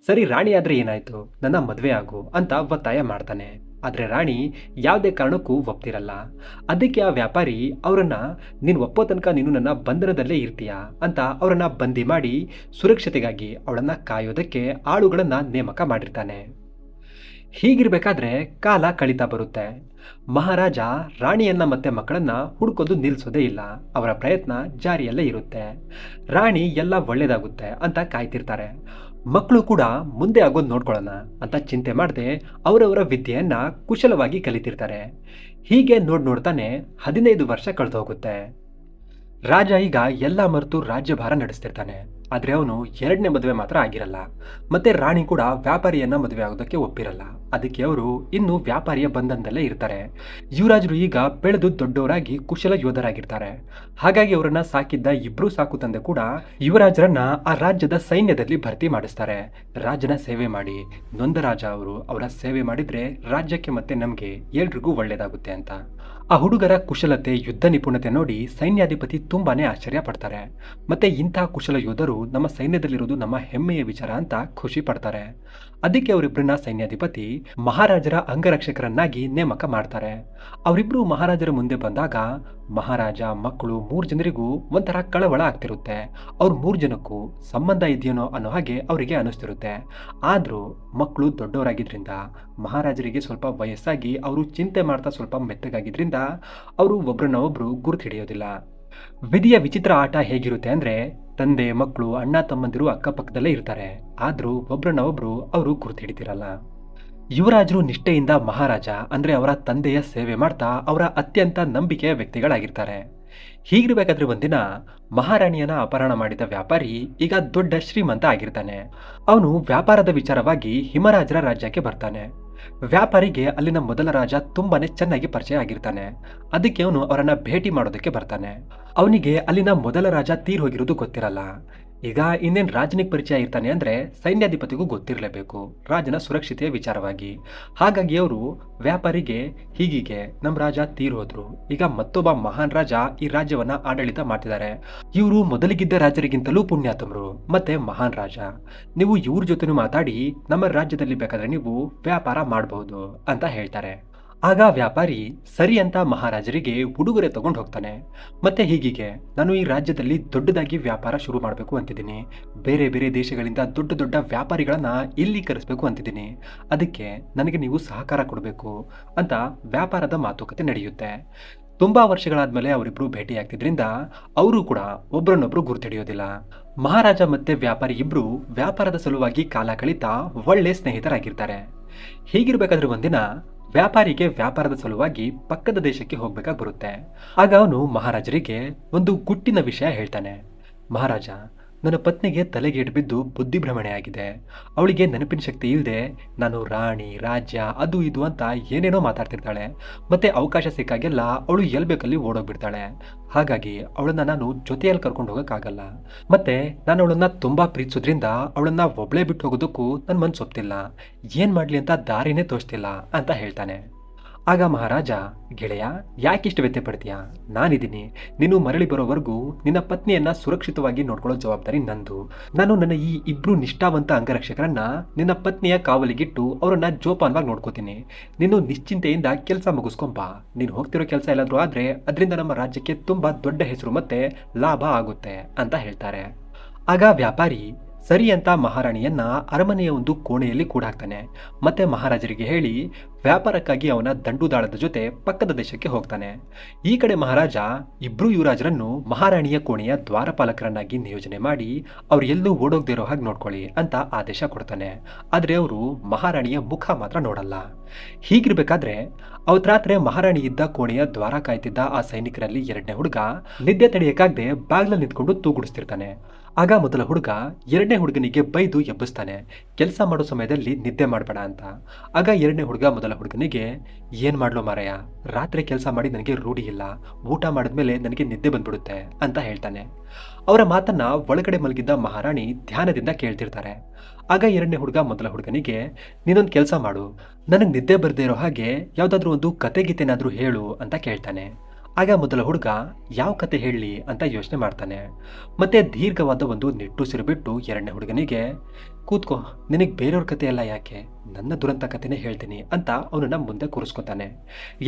ಸರಿ, ರಾಣಿ ಆದ್ರೆ ಏನಾಯ್ತು, ನನ್ನ ಮದುವೆ ಆಗು ಅಂತ ಒತ್ತಾಯ ಮಾಡ್ತಾನೆ. ಆದ್ರೆ ರಾಣಿ ಯಾವುದೇ ಕಾರಣಕ್ಕೂ ಒಪ್ತಿರಲ್ಲ. ಅದಕ್ಕೆ ಆ ವ್ಯಾಪಾರಿ ಅವರನ್ನ, ನೀನು ಒಪ್ಪೋ ತನಕ ನೀನು ನನ್ನ ಬಂಧನದಲ್ಲೇ ಇರ್ತೀಯ ಅಂತ ಅವರನ್ನ ಬಂದಿ ಮಾಡಿ ಸುರಕ್ಷತೆಗಾಗಿ ಅವಳನ್ನ ಕಾಯೋದಕ್ಕೆ ಆಳುಗಳನ್ನ ನೇಮಕ ಮಾಡಿರ್ತಾನೆ. ಹೀಗಿರ್ಬೇಕಾದ್ರೆ ಕಾಲ ಕಳೀತಾ ಬರುತ್ತೆ. ಮಹಾರಾಜ ರಾಣಿಯನ್ನ ಮತ್ತೆ ಮಕ್ಕಳನ್ನ ಹುಡ್ಕೋದು ನಿಲ್ಸೋದೇ ಇಲ್ಲ. ಅವರ ಪ್ರಯತ್ನ ಜಾರಿಯಲ್ಲೇ ಇರುತ್ತೆ. ರಾಣಿ ಎಲ್ಲ ಒಳ್ಳೇದಾಗುತ್ತೆ ಅಂತ ಕಾಯ್ತಿರ್ತಾರೆ. ಮಕ್ಕಳು ಕೂಡ ಮುಂದೆ ಆಗೋದು ನೋಡ್ಕೊಳ್ಳೋಣ ಅಂತ ಚಿಂತೆ ಮಾಡದೆ ಅವರವರ ವಿದ್ಯೆಯನ್ನ ಕುಶಲವಾಗಿ ಕಲಿತಿರ್ತಾರೆ. ಹೀಗೆ ನೋಡ್ತಾನೆ 15 ವರ್ಷ ಕಳೆದು ಹೋಗುತ್ತೆ. ರಾಜ ಈಗ ಎಲ್ಲ ಮರೆತು ರಾಜ್ಯಭಾರ ನಡೆಸ್ತಿರ್ತಾನೆ. ಆದ್ರೆ ಅವನು ಎರಡನೇ ಮದುವೆ ಮಾತ್ರ ಆಗಿರಲ್ಲ. ಮತ್ತೆ ರಾಣಿ ಕೂಡ ವ್ಯಾಪಾರಿಯನ್ನ ಮದುವೆ ಆಗೋದಕ್ಕೆ ಒಪ್ಪಿರಲ್ಲ. ಅದಕ್ಕೆ ಅವರು ಇನ್ನು ವ್ಯಾಪಾರಿಯ ಬಂಧನದಲ್ಲೇ ಇರ್ತಾರೆ. ಯುವರಾಜರು ಈಗ ಬೆಳೆದು ದೊಡ್ಡವರಾಗಿ ಕುಶಲ ಯೋಧರಾಗಿರ್ತಾರೆ. ಹಾಗಾಗಿ ಅವರನ್ನ ಸಾಕಿದ್ದ ಇಬ್ರು ಸಾಕು ತಂದೆ ಕೂಡ ಯುವರಾಜರನ್ನ ಆ ರಾಜ್ಯದ ಸೈನ್ಯದಲ್ಲಿ ಭರ್ತಿ ಮಾಡಿಸ್ತಾರೆ. ರಾಜನ ಸೇವೆ ಮಾಡಿ ನೊಂದ ರಾಜ ಅವರು ಅವರ ಸೇವೆ ಮಾಡಿದ್ರೆ ರಾಜ್ಯಕ್ಕೆ ಮತ್ತೆ ನಮ್ಗೆ ಎಲ್ರಿಗೂ ಒಳ್ಳೇದಾಗುತ್ತೆ ಅಂತ. ಆ ಹುಡುಗರ ಕುಶಲತೆ, ಯುದ್ಧ ನಿಪುಣತೆ ನೋಡಿ ಸೈನ್ಯಾಧಿಪತಿ ತುಂಬಾನೇ ಆಶ್ಚರ್ಯ ಪಡ್ತಾರೆ. ಮತ್ತೆ ಇಂಥ ಕುಶಲ ಯೋಧರು ನಮ್ಮ ಸೈನ್ಯದಲ್ಲಿರೋದು ನಮ್ಮ ಹೆಮ್ಮೆಯ ವಿಚಾರ ಅಂತ ಖುಷಿ ಪಡ್ತಾರೆ. ಅದಕ್ಕೆ ಅವರಿಬ್ಬರನ್ನ ಸೈನ್ಯಾಧಿಪತಿ ಮಹಾರಾಜರ ಅಂಗರಕ್ಷಕರನ್ನಾಗಿ ನೇಮಕ ಮಾಡ್ತಾರೆ. ಅವರಿಬ್ರು ಮಹಾರಾಜರ ಮುಂದೆ ಬಂದಾಗ ಮಹಾರಾಜ, ಮಕ್ಕಳು 3 ಜನರಿಗೂ ಒಂಥರ ಕಳವಳ ಆಗ್ತಿರುತ್ತೆ. ಅವ್ರ 3 ಜನಕ್ಕೂ ಸಂಬಂಧ ಇದೆಯೇನೋ ಅನ್ನೋ ಹಾಗೆ ಅವರಿಗೆ ಅನಿಸ್ತಿರುತ್ತೆ. ಆದ್ರೂ ಮಕ್ಕಳು ದೊಡ್ಡವರಾಗಿದ್ರಿಂದ, ಮಹಾರಾಜರಿಗೆ ಸ್ವಲ್ಪ ವಯಸ್ಸಾಗಿ ಅವರು ಚಿಂತೆ ಮಾಡ್ತಾ ಸ್ವಲ್ಪ ಮೆತ್ತಗಾಗಿದ್ರಿಂದ ಅವರು ಒಬ್ರನ್ನ ಒಬ್ರು ಗುರುತು ಹಿಡಿಯೋದಿಲ್ಲ. ವಿಧಿಯ ವಿಚಿತ್ರ ಆಟ ಹೇಗಿರುತ್ತೆ ಅಂದ್ರೆ, ತಂದೆ, ಮಕ್ಕಳು, ಅಣ್ಣ ತಮ್ಮಂದಿರು ಅಕ್ಕಪಕ್ಕದಲ್ಲೇ ಇರ್ತಾರೆ. ಆದ್ರೂ ಒಬ್ರನ್ನ ಒಬ್ರು ಅವರು ಗುರುತು ಹಿಡಿತಿರಲ್ಲ. ಯುವರಾಜರು ನಿಷ್ಠೆಯಿಂದ ಮಹಾರಾಜ ಅಂದ್ರೆ ಅವರ ತಂದೆಯ ಸೇವೆ ಮಾಡ್ತಾ ಅವರ ಅತ್ಯಂತ ನಂಬಿಕೆಯ ವ್ಯಕ್ತಿಗಳಾಗಿರ್ತಾರೆ. ಹೀಗಿರ್ಬೇಕಾದ್ರೆ ಒಂದಿನ ಮಹಾರಾಣಿಯನ್ನ ಅಪಹರಣ ಮಾಡಿದ ವ್ಯಾಪಾರಿ ಈಗ ದೊಡ್ಡ ಶ್ರೀಮಂತ ಆಗಿರ್ತಾನೆ. ಅವನು ವ್ಯಾಪಾರದ ವಿಚಾರವಾಗಿ ಹಿಮರಾಜರ ರಾಜ್ಯಕ್ಕೆ ಬರ್ತಾನೆ. ವ್ಯಾಪಾರಿಗೆ ಅಲ್ಲಿನ ಮೊದಲ ರಾಜ ತುಂಬಾನೇ ಚೆನ್ನಾಗಿ ಪರಿಚಯ ಆಗಿರ್ತಾನೆ. ಅದಕ್ಕೆ ಅವನು ಅವರನ್ನ ಭೇಟಿ ಮಾಡೋದಕ್ಕೆ ಬರ್ತಾನೆ. ಅವನಿಗೆ ಅಲ್ಲಿನ ಮೊದಲ ರಾಜ ತೀರ್ ಹೋಗಿರೋದು ಗೊತ್ತಿರಲ್ಲ. ಈಗ ಇನ್ನೇನ್ ರಾಜನಿಗೆ ಪರಿಚಯ ಇರ್ತಾನೆ ಅಂದ್ರೆ ಸೈನ್ಯಾಧಿಪತಿಗೂ ಗೊತ್ತಿರಲೇಬೇಕು ರಾಜನ ಸುರಕ್ಷತೆಯ ವಿಚಾರವಾಗಿ. ಹಾಗಾಗಿ ಅವರು ವ್ಯಾಪಾರಿಗೆ, ಹೀಗೀಗೆ ನಮ್ಮ ರಾಜ ತೀರ್ ಹೋದ್ರು, ಈಗ ಮತ್ತೊಬ್ಬ ಮಹಾನ್ ರಾಜ ಈ ರಾಜ್ಯವನ್ನ ಆಡಳಿತ ಮಾಡ್ತಿದ್ದಾರೆ, ಇವರು ಮೊದಲಿಗಿದ್ದ ರಾಜರಿಗಿಂತಲೂ ಪುಣ್ಯಾತಮರು ಮತ್ತೆ ಮಹಾನ್ ರಾಜ, ನೀವು ಇವ್ರ ಜೊತೆನೂ ಮಾತಾಡಿ ನಮ್ಮ ರಾಜ್ಯದಲ್ಲಿ ಬೇಕಾದ್ರೆ ನೀವು ವ್ಯಾಪಾರ ಮಾಡಬಹುದು ಅಂತ ಹೇಳ್ತಾರೆ. ಆಗ ವ್ಯಾಪಾರಿ ಸರಿ ಅಂತ ಮಹಾರಾಜರಿಗೆ ಉಡುಗೊರೆ ತಗೊಂಡು ಹೋಗ್ತಾನೆ. ಮತ್ತೆ ಹೀಗೀಗೆ, ನಾನು ಈ ರಾಜ್ಯದಲ್ಲಿ ದೊಡ್ಡದಾಗಿ ವ್ಯಾಪಾರ ಶುರು ಮಾಡಬೇಕು ಅಂತಿದ್ದೀನಿ, ಬೇರೆ ಬೇರೆ ದೇಶಗಳಿಂದ ದೊಡ್ಡ ದೊಡ್ಡ ವ್ಯಾಪಾರಿಗಳನ್ನ ಇಲ್ಲಿ ಕರೆಸ್ಬೇಕು ಅಂತಿದ್ದೀನಿ, ಅದಕ್ಕೆ ನನಗೆ ನೀವು ಸಹಕಾರ ಕೊಡಬೇಕು ಅಂತ ವ್ಯಾಪಾರದ ಮಾತುಕತೆ ನಡೆಯುತ್ತೆ. ತುಂಬಾ ವರ್ಷಗಳಾದ್ಮೇಲೆ ಅವರಿಬ್ರು ಭೇಟಿಯಾಗ್ತಿದ್ರಿಂದ ಅವರು ಕೂಡ ಒಬ್ರನ್ನೊಬ್ರು ಗುರುತಿಡಿಯೋದಿಲ್ಲ. ಮಹಾರಾಜ ಮತ್ತೆ ವ್ಯಾಪಾರಿ ಇಬ್ರು ವ್ಯಾಪಾರದ ಸಲುವಾಗಿ ಕಾಲ ಕಳೀತಾ ಒಳ್ಳೆ ಸ್ನೇಹಿತರಾಗಿರ್ತಾರೆ. ಹೀಗಿರ್ಬೇಕಾದ್ರೆ ಒಂದಿನ ವ್ಯಾಪಾರಿಗೆ ವ್ಯಾಪಾರದ ಸಲುವಾಗಿ ಪಕ್ಕದ ದೇಶಕ್ಕೆ ಹೋಗ್ಬೇಕಾಗಿ ಬರುತ್ತೆ. ಆಗ ಅವನು ಮಹಾರಾಜರಿಗೆ ಒಂದು ಗುಟ್ಟಿನ ವಿಷಯ ಹೇಳ್ತಾನೆ. ಮಹಾರಾಜ, ನನ್ನ ಪತ್ನಿಗೆ ತಲೆಗೆ ಬಿದ್ದು ಬುದ್ಧಿಭ್ರಮಣೆ ಆಗಿದೆ. ಅವಳಿಗೆ ನೆನಪಿನ ಶಕ್ತಿ ಇಲ್ಲದೆ ನಾನು ರಾಣಿ, ರಾಜ್ಯ, ಅದು ಇದು ಅಂತ ಏನೇನೋ ಮಾತಾಡ್ತಿರ್ತಾಳೆ. ಮತ್ತೆ ಅವಕಾಶ ಸಿಕ್ಕಾಗೆಲ್ಲ ಅವಳು ಎಲ್ಬೇಕಲ್ಲಿ ಓಡೋಗ್ಬಿಡ್ತಾಳೆ. ಹಾಗಾಗಿ ಅವಳನ್ನ ನಾನು ಜೊತೆಯಲ್ಲಿ ಕರ್ಕೊಂಡು ಹೋಗೋಕ್ಕಾಗಲ್ಲ. ಮತ್ತೆ ನಾನು ಅವಳನ್ನ ತುಂಬಾ ಪ್ರೀತಿಸೋದ್ರಿಂದ ಅವಳನ್ನ ಒಬ್ಳೇ ಬಿಟ್ಟು ಹೋಗೋದಕ್ಕೂ ನನ್ನ ಮನ್ಸು ಒಪ್ತಿಲ್ಲ. ಏನ್ ಮಾಡ್ಲಿ ಅಂತ ದಾರಿನೇ ತೋಚ್ತಿಲ್ಲ ಅಂತ ಹೇಳ್ತಾನೆ. ಆಗ ಮಹಾರಾಜ, ಗೆಳೆಯ, ಯಾಕಿಷ್ಟು ವ್ಯತ್ಯೆ ಪಡ್ತೀಯ? ನಾನಿದ್ದೀನಿ. ನೀನು ಮರಳಿ ಬರೋವರೆಗೂ ನಿನ್ನ ಪತ್ನಿಯನ್ನ ಸುರಕ್ಷಿತವಾಗಿ ನೋಡ್ಕೊಳ್ಳೋ ಜವಾಬ್ದಾರಿ ನಂದು. ನಾನು ನನ್ನ ಈ ಇಬ್ರು ನಿಷ್ಠಾವಂತ ಅಂಗರಕ್ಷಕರನ್ನ ನಿನ್ನ ಪತ್ನಿಯ ಕಾವಲಿಗಿಟ್ಟು ಅವರನ್ನ ಜೋಪಾನವಾಗಿ ನೋಡ್ಕೋತೀನಿ. ನೀನು ನಿಶ್ಚಿಂತೆಯಿಂದ ಕೆಲಸ ಮುಗಿಸ್ಕೊಂಬ. ನೀನು ಹೋಗ್ತಿರೋ ಕೆಲಸ ಎಲ್ಲಾದ್ರೂ ಆದ್ರೆ ಅದರಿಂದ ನಮ್ಮ ರಾಜ್ಯಕ್ಕೆ ತುಂಬಾ ದೊಡ್ಡ ಹೆಸರು ಮತ್ತೆ ಲಾಭ ಆಗುತ್ತೆ ಅಂತ ಹೇಳ್ತಾರೆ. ಆಗ ವ್ಯಾಪಾರಿ ಸರಿ ಅಂತ ಮಹಾರಾಣಿಯನ್ನ ಅರಮನೆಯ ಒಂದು ಕೋಣೆಯಲ್ಲಿ ಕೂಡಾಕ್ತಾನೆ. ಮತ್ತೆ ಮಹಾರಾಜರಿಗೆ ಹೇಳಿ ವ್ಯಾಪಾರಕ್ಕಾಗಿ ಅವನ ದಂಡುದಾಳದ ಜೊತೆ ಪಕ್ಕದ ದೇಶಕ್ಕೆ ಹೋಗ್ತಾನೆ. ಈ ಕಡೆ ಮಹಾರಾಜ ಇಬ್ರು ಯುವರಾಜರನ್ನು ಮಹಾರಾಣಿಯ ಕೋಣೆಯ ದ್ವಾರಪಾಲಕರನ್ನಾಗಿ ನಿಯೋಜನೆ ಮಾಡಿ ಅವ್ರು ಎಲ್ಲೂ ಓಡೋಗ್ದಿರೋ ಹಾಗೆ ನೋಡ್ಕೊಳ್ಳಿ ಅಂತ ಆದೇಶ ಕೊಡ್ತಾನೆ. ಆದ್ರೆ ಅವರು ಮಹಾರಾಣಿಯ ಮುಖ ಮಾತ್ರ ನೋಡಲ್ಲ. ಹೀಗಿರ್ಬೇಕಾದ್ರೆ ಅವತ್ ರಾತ್ರಿ ಮಹಾರಾಣಿ ಇದ್ದ ಕೋಣೆಯ ದ್ವಾರ ಕಾಯ್ತಿದ್ದ ಆ ಸೈನಿಕರಲ್ಲಿ ಎರಡನೇ ಹುಡುಗ ನಿದ್ದೆ ತಡೆಯಕ್ಕಾಗದೆ ಬಾಗ್ಲಲ್ಲಿ ನಿಂತ್ಕೊಂಡು ತೂಗುಡಿಸ್ತಿರ್ತಾನೆ. ಆಗ ಮೊದಲ ಹುಡುಗ ಎರಡನೇ ಹುಡುಗನಿಗೆ ಬೈದು ಎಬ್ಬಿಸ್ತಾನೆ, ಕೆಲಸ ಮಾಡೋ ಸಮಯದಲ್ಲಿ ನಿದ್ದೆ ಮಾಡಬೇಡ ಅಂತ. ಆಗ ಎರಡನೇ ಹುಡುಗ ಮೊದಲ ಹುಡುಗನಿಗೆ, ಏನ್ ಮಾಡ್ಲೋ ಮಾರಾಯ, ರಾತ್ರಿ ಕೆಲಸ ಮಾಡಿ ನನಗೆ ರೂಢಿ ಇಲ್ಲ, ಊಟ ಮಾಡಿದ್ಮೇಲೆ ನನಗೆ ನಿದ್ದೆ ಬಂದ್ಬಿಡುತ್ತೆ ಅಂತ ಹೇಳ್ತಾನೆ. ಅವರ ಮಾತನ್ನ ಒಳಗಡೆ ಮಲಗಿದ್ದ ಮಹಾರಾಣಿ ಧ್ಯಾನದಿಂದ ಕೇಳ್ತಿರ್ತಾರೆ. ಆಗ ಎರಡನೇ ಹುಡುಗ ಮೊದಲ ಹುಡುಗನಿಗೆ, ನೀನೊಂದು ಕೆಲಸ ಮಾಡು, ನನಗೆ ನಿದ್ದೆ ಬರ್ದೇ ಇರೋ ಹಾಗೆ ಯಾವ್ದಾದ್ರು ಒಂದು ಕತೆ ಗೀತೆನಾದ್ರೂ ಹೇಳು ಅಂತ ಕೇಳ್ತಾನೆ. ಆಗ ಮೊದಲ ಹುಡುಗ ಯಾವ ಕತೆ ಹೇಳಲಿ ಅಂತ ಯೋಚನೆ ಮಾಡ್ತಾನೆ. ಮತ್ತೆ ದೀರ್ಘವಾದ ಒಂದು ನಿಟ್ಟುಸಿರು ಬಿಟ್ಟು ಎರಡನೇ ಹುಡುಗನಿಗೆ, ಕೂತ್ಕೋ, ನಿನಗೆ ಬೇರೆಯವ್ರ ಕತೆ ಎಲ್ಲ ಯಾಕೆ, ನನ್ನ ದುರಂತ ಕತೆನೇ ಹೇಳ್ತೀನಿ ಅಂತ ಅವನನ್ನ ಮುಂದೆ ಕೂರಿಸ್ಕೊತಾನೆ.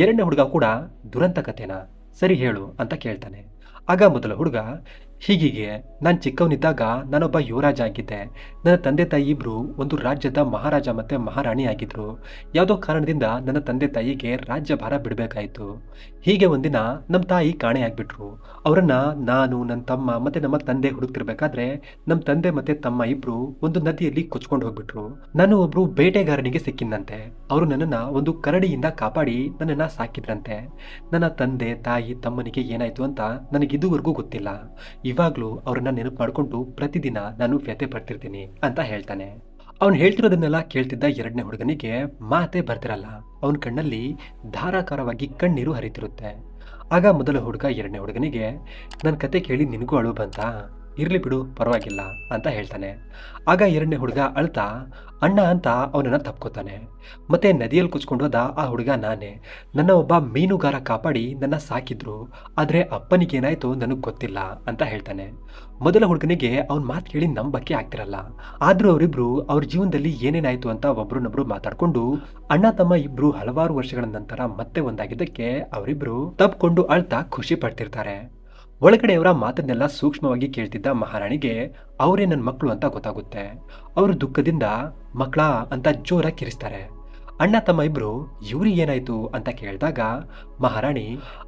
ಎರಡನೇ ಹುಡುಗ ಕೂಡ ದುರಂತ ಕತೆನಾ, ಸರಿ ಹೇಳು ಅಂತ ಕೇಳ್ತಾನೆ. ಆಗ ಮೊದಲ ಹುಡುಗ, ಹೀಗೀಗೆ ನಾನು ಚಿಕ್ಕವನಿದ್ದಾಗ ನಾನೊಬ್ಬ ಯುವರಾಜ ಆಗಿದ್ದೆ. ನನ್ನ ತಂದೆ ತಾಯಿ ಇಬ್ರು ಒಂದು ರಾಜ್ಯದ ಮಹಾರಾಜ ಮತ್ತೆ ಮಹಾರಾಣಿ ಆಗಿದ್ರು. ಯಾವುದೋ ಕಾರಣದಿಂದ ನನ್ನ ತಂದೆ ತಾಯಿಗೆ ರಾಜ್ಯಭಾರ ಬಿಡಬೇಕಾಯಿತು. ಹೀಗೆ ಒಂದಿನ ನಮ್ಮ ತಾಯಿ ಕಾಣೆಯಾಗ್ಬಿಟ್ರು. ಅವರನ್ನ ನಾನು, ನನ್ನ ತಮ್ಮ ಮತ್ತೆ ನಮ್ಮ ತಂದೆ ಹುಡುಕ್ತಿರ್ಬೇಕಾದ್ರೆ ನಮ್ಮ ತಂದೆ ಮತ್ತೆ ತಮ್ಮ ಇಬ್ರು ಒಂದು ನದಿಯಲ್ಲಿ ಕೊಚ್ಕೊಂಡು ಹೋಗ್ಬಿಟ್ರು. ನಾನು ಒಬ್ರು ಬೇಟೆಗಾರನಿಗೆ ಸಿಕ್ಕಿನಂತೆ. ಅವರು ನನ್ನನ್ನ ಒಂದು ಕರಡಿಯಿಂದ ಕಾಪಾಡಿ ನನ್ನನ್ನ ಸಾಕಿದ್ರಂತೆ. ನನ್ನ ತಂದೆ ತಾಯಿ ತಮ್ಮನಿಗೆ ಏನಾಯ್ತು ಅಂತ ನನಗಿದುವರೆಗೂ ಗೊತ್ತಿಲ್ಲ. ಇವಾಗ್ಲೂ ಅವ್ರನ್ನ ನೆನಪು ಮಾಡ್ಕೊಂಡು ಪ್ರತಿದಿನ ನಾನು ವ್ಯಥೆ ಪಡ್ತಿರ್ತೀನಿ ಅಂತ ಹೇಳ್ತಾನೆ. ಅವ್ನು ಹೇಳ್ತಿರೋದನ್ನೆಲ್ಲ ಕೇಳ್ತಿದ್ದ ಎರಡನೇ ಹುಡುಗನಿಗೆ ಮಾತೇ ಬರ್ತಿರಲ್ಲ. ಅವನ ಕಣ್ಣಲ್ಲಿ ಧಾರಾಕಾರವಾಗಿ ಕಣ್ಣೀರು ಹರಿತಿರುತ್ತೆ. ಆಗ ಮೊದಲ ಹುಡುಗ ಎರಡನೇ ಹುಡುಗನಿಗೆ, ನನ್ನ ಕತೆ ಕೇಳಿ ನಿನಗೂ ಅಳು ಬಂತಾ, ಇರ್ಲಿ ಬಿಡು ಪರವಾಗಿಲ್ಲ ಅಂತ ಹೇಳ್ತಾನೆ. ಆಗ ಎರಡನೇ ಹುಡುಗ ಅಳ್ತಾ ಅಣ್ಣ ಅಂತ ಅವನನ್ನ ತಪ್ಕೋತಾನೆ. ಮತ್ತೆ ನದಿಯಲ್ಲಿ ಕುಚ್ಕೊಂಡು ಹೋದ ಆ ಹುಡುಗ ನಾನೇ. ನನ್ನ ಒಬ್ಬ ಮೀನುಗಾರ ಕಾಪಾಡಿ ನನ್ನ ಸಾಕಿದ್ರು, ಆದ್ರೆ ಅಪ್ಪನಿಗೇನಾಯ್ತು ನನಗೆ ಗೊತ್ತಿಲ್ಲ ಅಂತ ಹೇಳ್ತಾನೆ. ಮೊದಲ ಹುಡುಗನಿಗೆ ಅವನ್ ಮಾತು ಕೇಳಿ ನಂಬಕ್ಕೆ ಆಗ್ತಿರಲ್ಲ. ಆದ್ರೂ ಅವರಿಬ್ರು ಅವ್ರ ಜೀವನದಲ್ಲಿ ಏನೇನಾಯ್ತು ಅಂತ ಒಬ್ರನ್ನೊಬ್ರು ಮಾತಾಡ್ಕೊಂಡು ಅಣ್ಣ ತಮ್ಮ ಇಬ್ರು ಹಲವಾರು ವರ್ಷಗಳ ನಂತರ ಮತ್ತೆ ಒಂದಾಗಿದ್ದಕ್ಕೆ ಅವರಿಬ್ರು ತಪ್ಕೊಂಡು ಅಳ್ತಾ ಖುಷಿ ಪಡ್ತಿರ್ತಾರೆ. ಒಳಗಡೆ ಅವರ ಮಾತನ್ನೆಲ್ಲ ಸೂಕ್ಷ್ಮವಾಗಿ ಕೇಳ್ತಿದ್ದ ಮಹಾರಾಣಿಗೆ ಅವರೇ ನನ್ನ ಮಕ್ಕಳು ಅಂತ ಗೊತ್ತಾಗುತ್ತೆ. ಅವರು ದುಃಖದಿಂದ ಮಕ್ಕಳ ಅಂತ ಜೋರಾಗಿ ಕಿರಿಸ್ತಾರೆ. ಅಣ್ಣ ತಮ್ಮ ಇಬ್ರು ಏನಾಯ್ತು ಅಂತ ಕೇಳಿದಾಗ ಮಹಾರಾಣಿ,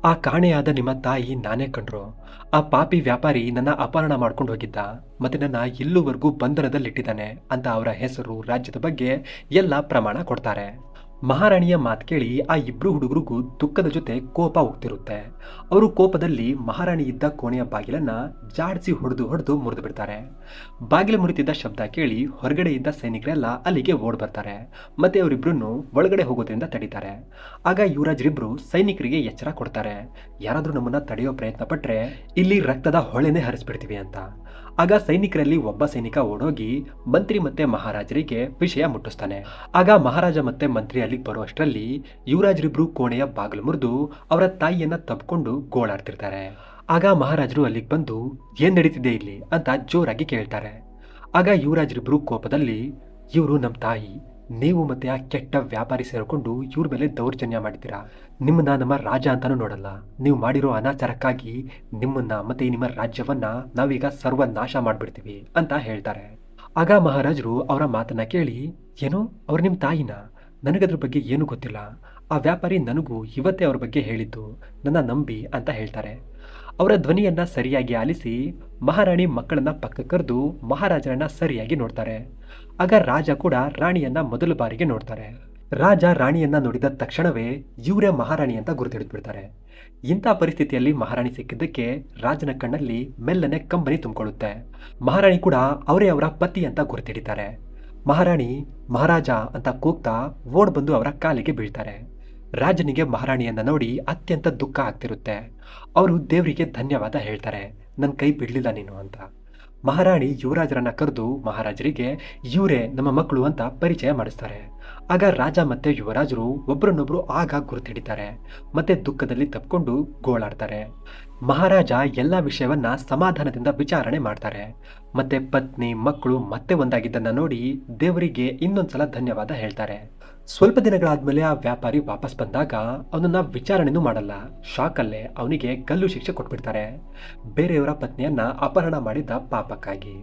ಆ ಕಾಣೆಯಾದ ನಿಮ್ಮ ತಾಯಿ ನಾನೇ ಕಂಡ್ರು. ಆ ಪಾಪಿ ವ್ಯಾಪಾರಿ ನನ್ನ ಅಪಹರಣ ಮಾಡ್ಕೊಂಡು ಹೋಗಿದ್ದ, ಮತ್ತೆ ನನ್ನ ಇಲ್ಲೂವರೆಗೂ ಬಂಧನದಲ್ಲಿಟ್ಟಿದ್ದಾನೆ ಅಂತ ಅವರ ಹೆಸರು, ರಾಜ್ಯದ ಬಗ್ಗೆ ಎಲ್ಲ ಪ್ರಮಾಣ ಕೊಡ್ತಾರೆ. ಮಹಾರಾಣಿಯ ಮಾತು ಕೇಳಿ ಆ ಇಬ್ರು ಹುಡುಗರಿಗೂ ದುಃಖದ ಜೊತೆ ಕೋಪ ಹೋಗ್ತಿರುತ್ತೆ. ಅವರು ಕೋಪದಲ್ಲಿ ಮಹಾರಾಣಿ ಇದ್ದ ಕೋಣೆಯ ಬಾಗಿಲನ್ನ ಜಾಡಿಸಿ ಹೊಡೆದು ಮುರಿದು ಬಿಡ್ತಾರೆ. ಬಾಗಿಲು ಮುರಿತಿದ್ದ ಶಬ್ದ ಕೇಳಿ ಹೊರಗಡೆ ಇದ್ದ ಸೈನಿಕರೆಲ್ಲ ಅಲ್ಲಿಗೆ ಓಡ್ ಬರ್ತಾರೆ. ಮತ್ತೆ ಅವರಿಬ್ರು ಒಳಗಡೆ ಹೋಗೋದ್ರಿಂದ ತಡೀತಾರೆ. ಆಗ ಯುವರಾಜರಿಬ್ರು ಸೈನಿಕರಿಗೆ ಎಚ್ಚರ ಕೊಡ್ತಾರೆ, ಯಾರಾದ್ರೂ ನಮ್ಮನ್ನ ತಡೆಯೋ ಪ್ರಯತ್ನ ಪಟ್ರೆ ಇಲ್ಲಿ ರಕ್ತದ ಹೊಳೆನೆ ಹರಿಸ್ಬಿಡ್ತೀವಿ ಅಂತ. ಆಗ ಸೈನಿಕರಲ್ಲಿ ಒಬ್ಬ ಸೈನಿಕ ಓಡೋಗಿ ಮಂತ್ರಿ ಮತ್ತೆ ಮಹಾರಾಜರಿಗೆ ವಿಷಯ ಮುಟ್ಟಿಸ್ತಾನೆ. ಆಗ ಮಹಾರಾಜ ಮತ್ತೆ ಮಂತ್ರಿ ಅಲ್ಲಿಗೆ ಬರುವಷ್ಟರಲ್ಲಿ ಯುವರಾಜರಿಬ್ರು ಕೋಣೆಯ ಬಾಗಿಲು ಮುರಿದು ಅವರ ತಾಯಿಯನ್ನ ತಬ್ಕೊಂಡು ಗೋಳಾಡ್ತಿರ್ತಾರೆ. ಆಗ ಮಹಾರಾಜರು ಅಲ್ಲಿಗೆ ಬಂದು ಏನ್ ನಡೀತಿದೆ ಇಲ್ಲಿ ಅಂತ ಜೋರಾಗಿ ಕೇಳ್ತಾರೆ. ಆಗ ಯುವರಾಜರಿಬ್ರು ಕೋಪದಲ್ಲಿ, ಇವರು ನಮ್ಮ ತಾಯಿ, ನೀವು ಮತ್ತೆ ಆ ಕೆಟ್ಟ ವ್ಯಾಪಾರಿ ಸೇರಿಕೊಂಡು ಇವ್ರ ಮೇಲೆ ದೌರ್ಜನ್ಯ ಮಾಡ್ತೀರಾ, ನಿಮ್ಮನ್ನ ನಮ್ಮ ರಾಜ ಅಂತಾನೂ ನೋಡಲ್ಲ, ನೀವು ಮಾಡಿರೋ ಅನಾಚಾರಕ್ಕಾಗಿ ನಿಮ್ಮನ್ನ ಮತ್ತೆ ನಿಮ್ಮ ರಾಜ್ಯವನ್ನ ನಾವೀಗ ಸರ್ವನಾಶ ಮಾಡ್ಬಿಡ್ತೀವಿ ಅಂತ ಹೇಳ್ತಾರೆ. ಆಗ ಮಹಾರಾಜರು ಅವರ ಮಾತನ್ನ ಕೇಳಿ, ಏನು ಅವ್ರು ನಿಮ್ಮ ತಾಯಿನ, ನನಗದ್ರ ಬಗ್ಗೆ ಏನೂ ಗೊತ್ತಿಲ್ಲ, ಆ ವ್ಯಾಪಾರಿ ನನಗೂ ಇವತ್ತೇ ಅವ್ರ ಬಗ್ಗೆ ಹೇಳಿದ್ದು, ನನ್ನ ನಂಬಿ ಅಂತ ಹೇಳ್ತಾರೆ. ಅವರ ಧ್ವನಿಯನ್ನ ಸರಿಯಾಗಿ ಆಲಿಸಿ ಮಹಾರಾಣಿ ಮಕ್ಕಳನ್ನ ಪಕ್ಕ ಕರೆದು ಮಹಾರಾಜರನ್ನ ಸರಿಯಾಗಿ ನೋಡ್ತಾರೆ. ಆಗ ರಾಜ ಕೂಡ ರಾಣಿಯನ್ನ ಮೊದಲ ಬಾರಿಗೆ ನೋಡ್ತಾರೆ. ರಾಜ ರಾಣಿಯನ್ನ ನೋಡಿದ ತಕ್ಷಣವೇ ಇವರೇ ಮಹಾರಾಣಿ ಅಂತ ಗುರುತಿಡಿದ್ಬಿಡ್ತಾರೆ. ಇಂಥ ಪರಿಸ್ಥಿತಿಯಲ್ಲಿ ಮಹಾರಾಣಿ ಸಿಕ್ಕಿದ್ದಕ್ಕೆ ರಾಜನ ಕಣ್ಣಲ್ಲಿ ಮೆಲ್ಲನೆ ಕಂಬನಿ ತುಂಬಿಕೊಳ್ಳುತ್ತೆ. ಮಹಾರಾಣಿ ಕೂಡ ಅವರೇ ಅವರ ಪತಿ ಅಂತ ಗುರುತಿಡಿತಾರೆ. ಮಹಾರಾಣಿ ಮಹಾರಾಜ ಅಂತ ಕೂಗ್ತಾ ಓಡ್ ಬಂದು ಅವರ ಕಾಲಿಗೆ ಬೀಳ್ತಾರೆ. ರಾಜನಿಗೆ ಮಹಾರಾಣಿಯನ್ನ ನೋಡಿ ಅತ್ಯಂತ ದುಃಖ ಆಗ್ತಿರುತ್ತೆ. ಅವರು ದೇವರಿಗೆ ಧನ್ಯವಾದ ಹೇಳ್ತಾರೆ, ನನ್ನ ಕೈ ಬಿಡ್ಲಿಲ್ಲ ನೀನು ಅಂತ. ಮಹಾರಾಣಿ ಯುವರಾಜರನ್ನ ಕರೆದು ಮಹಾರಾಜರಿಗೆ ಇವರೇ ನಮ್ಮ ಮಕ್ಕಳು ಅಂತ ಪರಿಚಯ ಮಾಡಿಸ್ತಾರೆ. ಆಗ ರಾಜ ಮತ್ತೆ ಯುವರಾಜರು ಒಬ್ಬರನ್ನೊಬ್ರು ಆಗ ಗುರುತಿಡಿತಾರೆ. ಮತ್ತೆ ದುಃಖದಲ್ಲಿ ತಪ್ಕೊಂಡು ಗೋಳಾಡ್ತಾರೆ. ಮಹಾರಾಜ ಎಲ್ಲ ವಿಷಯವನ್ನ ಸಮಾಧಾನದಿಂದ ವಿಚಾರಣೆ ಮಾಡ್ತಾರೆ. ಮತ್ತೆ ಪತ್ನಿ ಮಕ್ಕಳು ಮತ್ತೆ ಒಂದಾಗಿದ್ದನ್ನ ನೋಡಿ ದೇವರಿಗೆ ಇನ್ನೊಂದ್ಸಲ ಧನ್ಯವಾದ ಹೇಳ್ತಾರೆ. ಸ್ವಲ್ಪ ದಿನಗಳಾದ್ಮೇಲೆ ಆ ವ್ಯಾಪಾರಿ ವಾಪಸ್ ಬಂದಾಗ ಅವನನ್ನ ವಿಚಾರಣೆನೂ ಮಾಡಲ್ಲ. ಶಾಕಲ್ಲೇ ಅವನಿಗೆ ಗಲ್ಲು ಶಿಕ್ಷೆ ಕೊಟ್ಬಿಡ್ತಾರೆ, ಬೇರೆಯವರ ಪತ್ನಿಯನ್ನ ಅಪಹರಣ ಮಾಡಿದ ಪಾಪಕ್ಕಾಗಿ.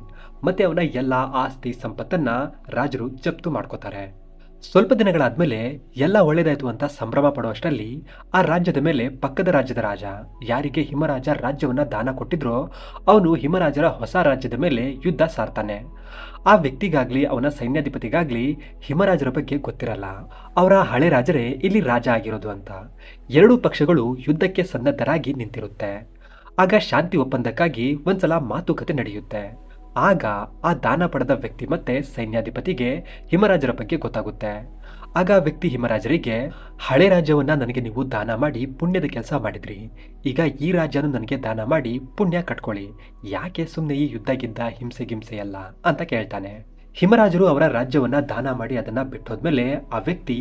ಮತ್ತೆ ಅವನ ಎಲ್ಲಾ ಆಸ್ತಿ ಸಂಪತ್ತನ್ನ ರಾಜರು ಜಪ್ತು ಮಾಡ್ಕೋತಾರೆ. ಸ್ವಲ್ಪ ದಿನಗಳಾದ್ಮೇಲೆ ಎಲ್ಲ ಒಳ್ಳೇದಾಯ್ತು ಅಂತ ಸಂಭ್ರಮ ಪಡುವಷ್ಟರಲ್ಲಿ ಆ ರಾಜ್ಯದ ಮೇಲೆ ಪಕ್ಕದ ರಾಜ್ಯದ ರಾಜ, ಯಾರಿಗೆ ಹಿಮರಾಜ ರಾಜ್ಯವನ್ನ ದಾನ ಕೊಟ್ಟಿದ್ರೋ ಅವನು ಹಿಮರಾಜರ ಹೊಸ ರಾಜ್ಯದ ಮೇಲೆ ಯುದ್ಧ ಸಾರ್ತಾನೆ. ಆ ವ್ಯಕ್ತಿಗಾಗ್ಲಿ ಅವನ ಸೈನ್ಯಾಧಿಪತಿಗಾಗ್ಲಿ ಹಿಮರಾಜರ ಬಗ್ಗೆ ಗೊತ್ತಿರಲ್ಲ. ಅವರ ಹಳೆ ರಾಜರೇ ಇಲ್ಲಿ ರಾಜ ಆಗಿರೋದು ಅಂತ. ಎರಡೂ ಪಕ್ಷಗಳು ಯುದ್ಧಕ್ಕೆ ಸನ್ನದ್ಧರಾಗಿ ನಿಂತಿರುತ್ತೆ. ಆಗ ಶಾಂತಿ ಒಪ್ಪಂದಕ್ಕಾಗಿ ಒಂದ್ಸಲ ಮಾತುಕತೆ ನಡೆಯುತ್ತೆ. ಆಗ ಆ ದಾನ ಪಡೆದ ವ್ಯಕ್ತಿ ಮತ್ತೆ ಸೈನ್ಯಾಧಿಪತಿಗೆ ಹಿಮರಾಜರ ಬಗ್ಗೆ ಗೊತ್ತಾಗುತ್ತೆ. ಆಗ ಆ ವ್ಯಕ್ತಿ ಹಿಮರಾಜರಿಗೆ, ಹಳೆ ರಾಜ್ಯವನ್ನ ನನಗೆ ನೀವು ದಾನ ಮಾಡಿ ಪುಣ್ಯದ ಕೆಲಸ ಮಾಡಿದ್ರಿ. ಈಗ ಈ ರಾಜ್ಯನು ನನಗೆ ದಾನ ಮಾಡಿ ಪುಣ್ಯ ಕಟ್ಕೊಳ್ಳಿ. ಯಾಕೆ ಸುಮ್ಮನೆ ಈ ಯುದ್ಧ ಗಿದ್ದ ಹಿಂಸೆ ಗಿಂಸೆ ಎಲ್ಲ ಅಂತ ಕೇಳ್ತಾನೆ. ಹಿಮರಾಜರು ಅವರ ರಾಜ್ಯವನ್ನ ದಾನ ಮಾಡಿ ಅದನ್ನ ಬಿಟ್ಟೋದ್ಮೇಲೆ ಆ ವ್ಯಕ್ತಿ